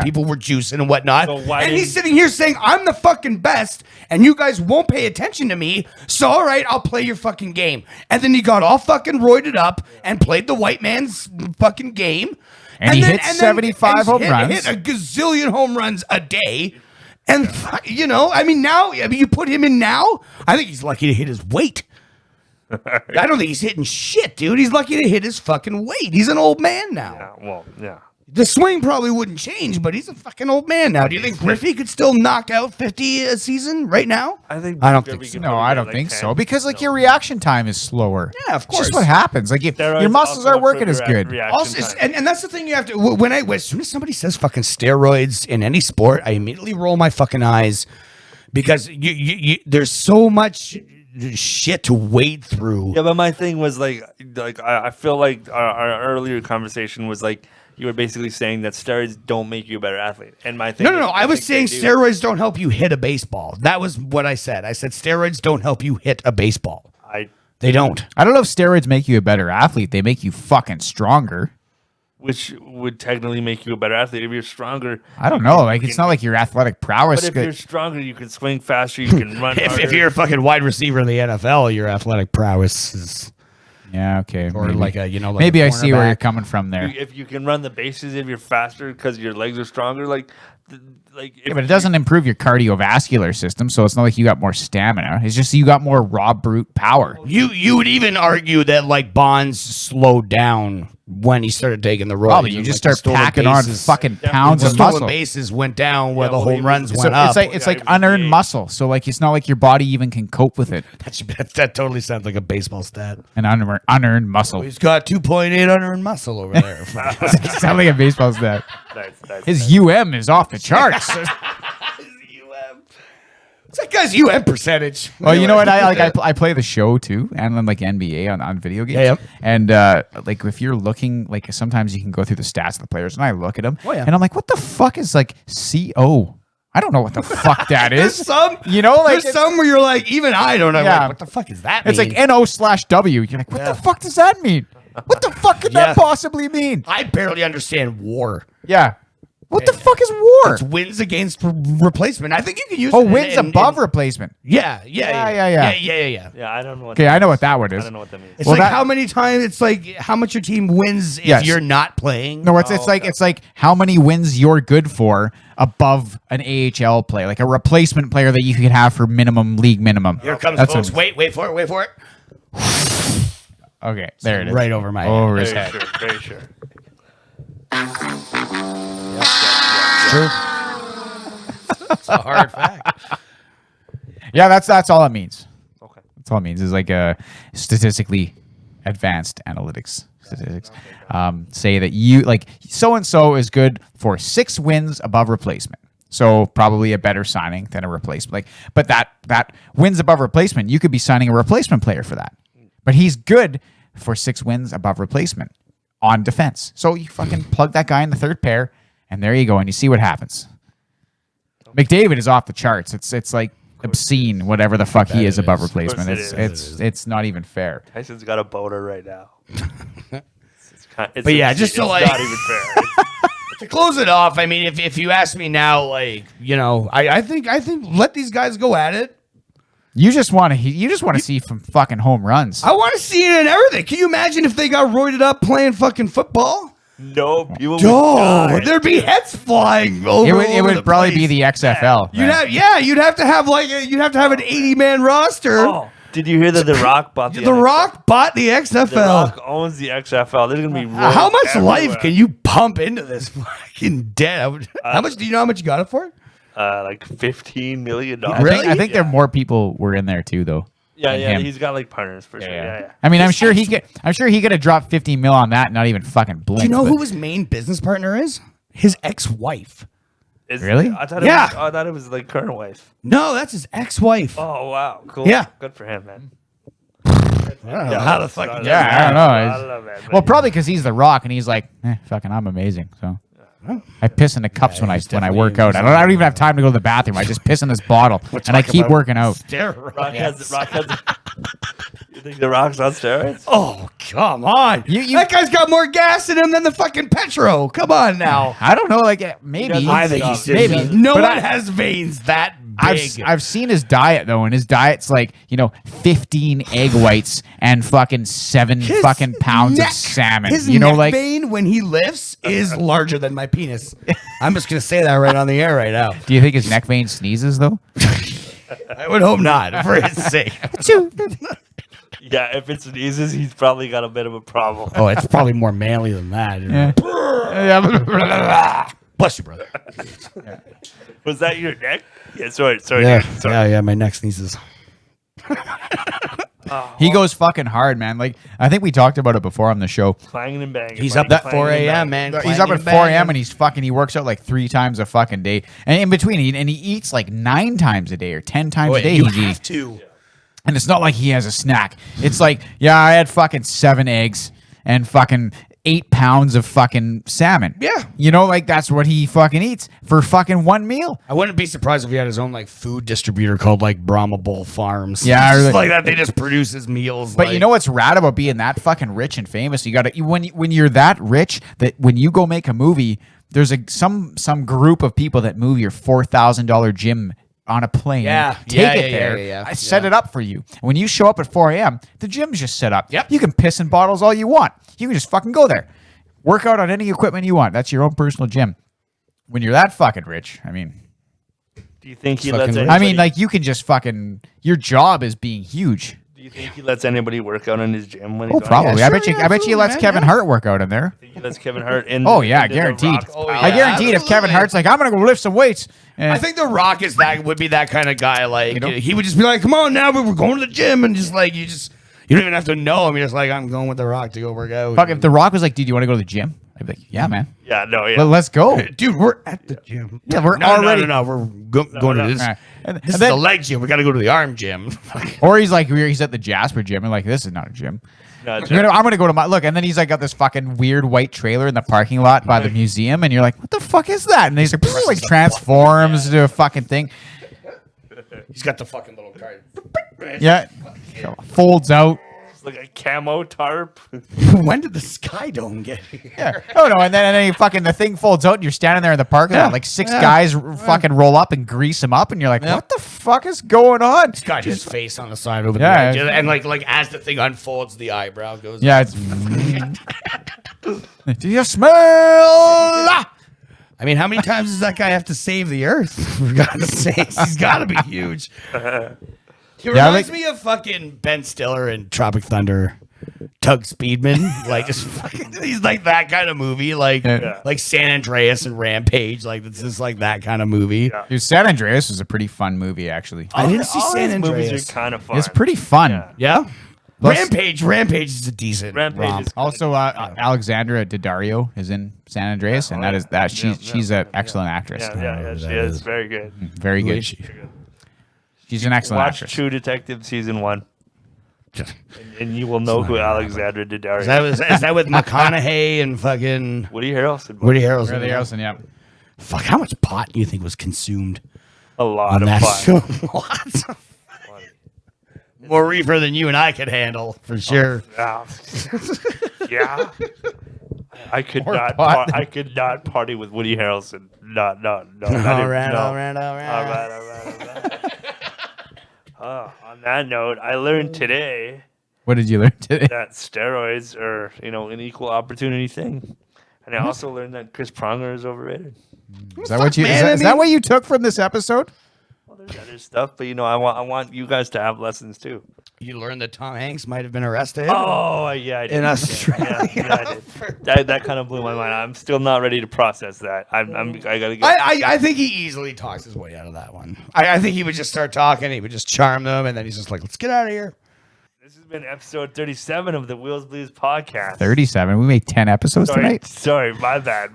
people were juicing and whatnot. So why and didn't- he's sitting here saying, I'm the fucking best and you guys won't pay attention to me. So, all right, I'll play your fucking game. And then he got all fucking roided up and played the white man's fucking game. And he hit 75 home runs. Hit a gazillion home runs a day. And, you know, I mean, now, you put him in now, I think he's lucky to hit his weight. I don't think he's hitting shit, dude. He's lucky to hit his fucking weight. He's an old man now. Yeah, well, yeah. The swing probably wouldn't change, but he's a fucking old man now. Do you think Griffey could still knock out 50 a season right now? I don't think so. No, I don't think so because like your reaction time is slower. Yeah, of It's just course. what happens. Like if Steroids your muscles also are working as improve your good. reaction Also, time. and that's the thing you have to. As soon as somebody says fucking steroids in any sport, I immediately roll my fucking eyes because there's so much shit to wade through. Yeah, but my thing was like I feel like our earlier conversation was like you were basically saying that steroids don't make you a better athlete. And my thing No. is, I was think saying they do. steroids don't help you hit a baseball. That was what I said. I said steroids don't help you hit a baseball. They don't. I don't know if steroids make you a better athlete. They make you fucking stronger. Which would technically make you a better athlete if you're stronger. I don't know. Like it's not like your athletic prowess. But if you're stronger, you can swing faster. You can run. If harder. you're a fucking wide receiver in the NFL, your athletic prowess is yeah, okay. or maybe. like a like Maybe a I see where you're cornerback. coming from there. if you can run the bases, if you're faster because your legs are stronger, Yeah, but it doesn't improve your cardiovascular system, so it's not like you got more stamina. It's just you got more raw brute power. You would even argue that like Bonds slowed down when he started taking the road. Probably you just start packing on fucking pounds the of stolen muscle. bases went down where Yeah, the well, home he was- runs so went So up. it's like Yeah, he was unearned big. muscle. So like it's not like your body even can cope with it. that totally sounds like a baseball stat. An unearned muscle. He's got 2.8 unearned muscle over there. Sound like a baseball stat. Nice. His UM is off the charts. What's that guy's UM percentage? Well, you know what? I play the show too, and then like NBA on video games. Yeah, And like if you're looking, like sometimes you can go through the stats of the players, and I look at them, Oh, yeah. and I'm like, what the fuck is like CO? I don't know what the fuck that There's is. some, You know, like there's some where you're like, even I don't know. Yeah. Like, what the fuck is that? it's mean? like NO/W. You're like, what the fuck does that mean? What the fuck could Yeah. that possibly mean? I barely understand war. Yeah. What the fuck is war? It's wins against replacement. I think you can use Oh, it in- wins in- above in- replacement. Yeah. Yeah. Yeah, I don't know. Okay, I know what that one is. I don't know what that means. It's Well, like that- how many times. It's like how much your team wins if Yes. you're not playing. No, it's like how many wins you're good for above an AHL player, like a replacement player that you could have for league minimum. Here comes That's folks. what- Wait for it. Okay, there it is. Right over my head. Over his Very head. sure. Very sure. True. It's a hard fact. Yeah, that's all it means. Okay. That's all it means is like a statistically advanced analytics statistics. Say that you like so and so is good for 6 wins above replacement. So probably a better signing than a replacement. Like, but that wins above replacement, you could be signing a replacement player for that. But he's good for 6 wins above replacement on defense. So you fucking plug that guy in the third pair, and there you go, and you see what happens. McDavid is off the charts. It's like obscene, whatever the fuck he is above replacement. Of course It's not even fair. Tyson's got a boner right now. But yeah, just to, it's like- not even fair. To close it off, I mean, if you ask me now, like, you know, I think let these guys go at it. You just want to see some fucking home runs. I want to see it and everything. Can you imagine if they got roided up playing fucking football? No, people would Oh, die. there'd be heads flying over. It would probably be the XFL. You'd have to have an 80-man roster. Oh, did you hear that The Rock bought the The Rock bought the XFL. The Rock owns the XFL. There's gonna be How much life everywhere. can you pump into this fucking debt? How much do you know how much you got it for? Like $15 million. I think there more people were in there too, though. Yeah, than yeah. him. He's got like partners for sure. Yeah. I mean, I'm sure he could have dropped 50 mil on that, and not even fucking blink. Do you know but- who his main business partner is? His ex-wife. Really? I thought Yeah. I thought it was like current wife. No, that's his ex-wife. Oh wow, cool. Yeah. Good for him, man. I don't know how the fuck. I don't know. I don't know, man. Well, probably because he's The Rock, and he's like, fucking, I'm amazing. So I piss in the cups when I work out. I don't even have time to go to the bathroom. I just piss in this bottle, and I keep working out. Steroids. Rock has you think The Rock's on steroids? Oh, come on. You- That guy's got more gas in him than the fucking Petro. Come on now. I don't know, like maybe. doesn't I think Stop. he's Maybe. No But one has veins that big. I've seen his diet though, and his diet's like 15 egg whites and fucking 7 His fucking pounds neck- of salmon. His You know, neck like vein when he lifts is larger than my penis. I'm just gonna say that right on the air right now. do you think his neck vein sneezes though? I would hope not, for his sake. Yeah, if it sneezes, he's probably got a bit of a problem. Oh, it's probably more manly than that. You know? Yeah. Bless you, brother. Was that your neck? Yeah, sorry. Yeah. My neck sneezes. He goes fucking hard, man. Like I think we talked about it before on the show. Clanging and banging. He's buddy. up at 4 Clanging and a.m., banging. man. He's up at 4 a.m. and he works out like 3 times a fucking day, and in between he eats like 9 times a day or 10 times a day. You he's eating. have to. And it's not like he has a snack. It's like, yeah, I had fucking 7 eggs and fucking 8 pounds of fucking salmon. Yeah. You know, like that's what he fucking eats for fucking one meal. I wouldn't be surprised if he had his own like food distributor called like Brahma Bull Farms. Yeah, Just or like that. They just produce his meals. But you know what's rad about being that fucking rich and famous? You got to when you're that rich that when you go make a movie, there's some group of people that move your $4,000 gym on a plane. Take it there. I set it up for you. When you show up at 4 a.m., the gym's just set up. Yep. You can piss in bottles all you want. You can just fucking go there. Work out on any equipment you want. That's your own personal gym. When you're that fucking rich, I mean, Do you think he Fucking lets rich. anybody, I mean, like you can just fucking. Your job is being huge. do you think he lets anybody work out in his gym when he's Oh, probably. Yeah, I bet sure, you. I bet you absolutely, lets man, Kevin yeah. Hart work out in there. He lets Kevin Hart in. Oh yeah, into the guaranteed. Rock's Oh, power. I guaranteed if Kevin absolutely. Hart's like, I'm gonna go lift some weights. And I think The Rock would be that kind of guy. Like You know? he would just be like, "Come on, now we're going to the gym," and just like you don't even have to know him. You're just like, "I'm going with The Rock to go work out." fuck, if The Rock was like, dude, you want to go to the gym? I'd be like, yeah, man. Yeah, no, yeah. Let's go. Dude, we're at the gym. Yeah, we're No, already. No, we're going to this. All right. And This is then- the leg gym. We got to go to the arm gym. Or he's like, he's at the Jasper gym, and like, this is not a gym. No, I'm gonna go to my look, and then he's like got this fucking weird white trailer in the parking lot by the museum, and you're like, what the fuck is that? And he's like transforms to a fucking thing. He's got the fucking little card. Yeah, folds out. It's like a camo tarp. When did the Sky Dome get here? Yeah. Oh no, and then he fucking the thing folds out, and you're standing there in the parking lot, like 6 guys fucking roll up and grease him up, and you're like, what the fuck is going on? He's got his face on the side over Yeah. the edge, and like as the thing unfolds, the eyebrow goes. Yeah, it's. Do you smell? I mean, how many times does that guy have to save the Earth? For God's sakes, he's got to be huge. He reminds me of fucking Ben Stiller in Tropic Thunder, Tug Speedman. Like, just fucking, he's like that kind of movie, like Yeah. like San Andreas and Rampage. Like, it's just like that kind of movie. Yeah. Dude, San Andreas was a pretty fun movie, actually. I didn't see All San his movies Andreas. are kind of fun. It's pretty fun. Yeah. Yeah. Plus- Rampage is a decent Rampage romp. is- Also, Alexandra Daddario is in San Andreas, and she's an excellent actress. Yeah, she is very good. Very good. She's an excellent Watch actress. True Detective season 1, and you will know who Alexandra Daddario Is that with McConaughey and fucking Woody Harrelson. Woody Harrelson? Really, Harrelson, yeah. Fuck, how much pot do you think was consumed A lot on of that fun. show? Lots. More reefer than you and I could handle, for sure. Yeah. Yeah. I could More not. pot. I could not party with Woody Harrelson. No. All right. All right. On that note, I learned today What did you learn today? that steroids are, an equal opportunity thing, and I also learned that Chris Pronger is overrated. Is that what you? man, Is that what you took from this episode? Well, there's other stuff, but I want you guys to have lessons too. You learned that Tom Hanks might have been arrested. Oh yeah, I did. In Australia. Yeah, I did. That kind of blew my mind. I'm still not ready to process that. I gotta get. I think he easily talks his way out of that one. I think he would just start talking. He would just charm them, and then he's just like, "Let's get out of here." This has been episode 37 of the Wheels Blues podcast. 37. We made 10 episodes tonight. Sorry, my bad,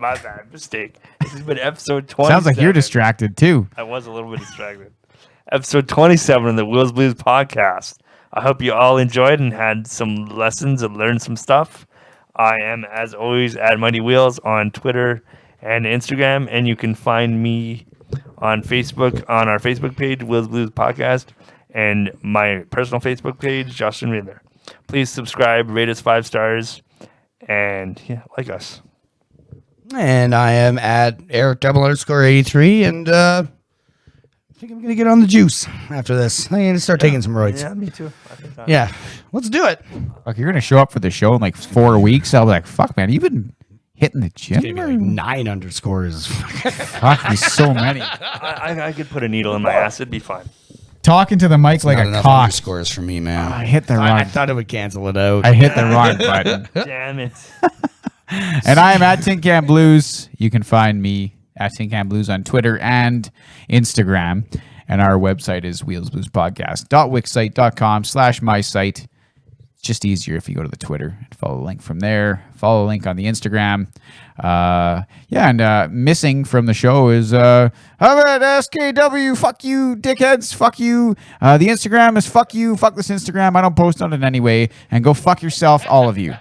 mistake. This has been episode 20. Sounds like you're distracted too. I was a little bit distracted. Episode 27 of the Wheels Blues podcast. I hope you all enjoyed and had some lessons and learned some stuff. I am, as always, at Mighty Wheels on Twitter and Instagram, and you can find me on Facebook on our Facebook page, Wheels Blues Podcast, and my personal Facebook page, Justin Riddler. Please subscribe, rate us 5 stars, and like us. And I am at Eric_83, and I think I'm gonna get on the juice after this. I'm gonna start taking some roids. Yeah, me too. I think that. Yeah, let's do it. Like, you're gonna show up for the show in like 4 weeks. I'll be like, fuck, man, you've been hitting the gym. It's gonna be like 9 underscores. Fuck me, so many. I could put a needle in my ass. It'd be fine. Talking to the mic like Not a enough cock. underscores for me, man. I hit the wrong. I thought it would cancel it out. I hit the wrong button. Damn it. And I am at Tin Can Blues. You can find me at Tin Can Blues on Twitter and Instagram. And our website is wheelsbluespodcast.wixsite.com/my site. It's just easier if you go to the Twitter and follow the link from there. Follow the link on the Instagram. Missing from the show is how about SKW? Fuck you, dickheads. Fuck you. The Instagram is fuck you. Fuck this Instagram. I don't post on it anyway. And go fuck yourself, all of you.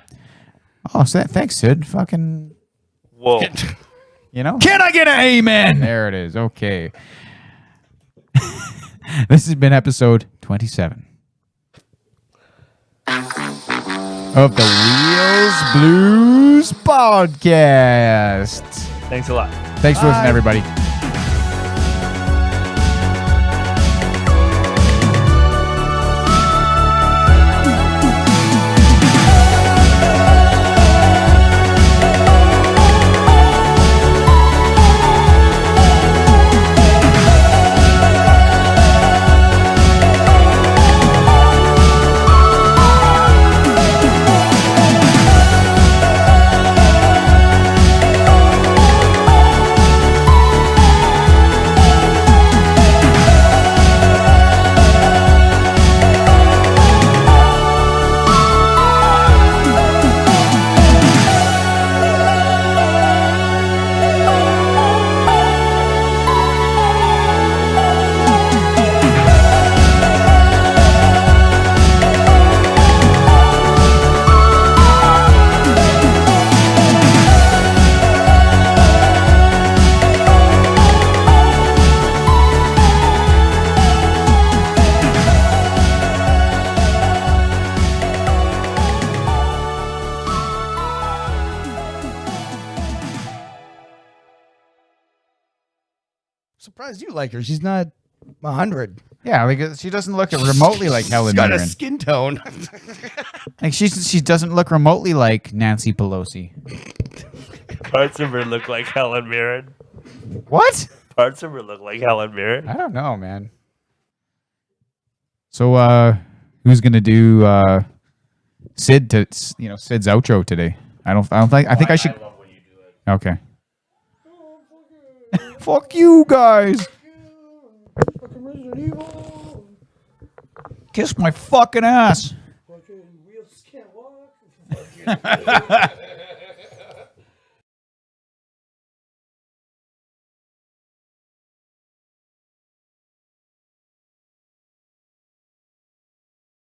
Oh, so thanks, Sid. Fucking, Whoa. you know. Can I get an amen? There it is. Okay. This has been episode 27 of the Wheels Blues Podcast. Thanks a lot. Thanks for listening, everybody. Surprised you like her. She's not 100. Yeah, like she doesn't look remotely like Helen She's got a Mirren. skin tone. Like she doesn't look remotely like Nancy Pelosi. Parts of her look like Helen Mirren. What? Parts of her look like Helen Mirren. I don't know, man. So, who's gonna do Sid's outro today? I think I should. I love when you do it. Okay. Fuck you guys. Kiss my fucking ass. Fucking wheels can't walk.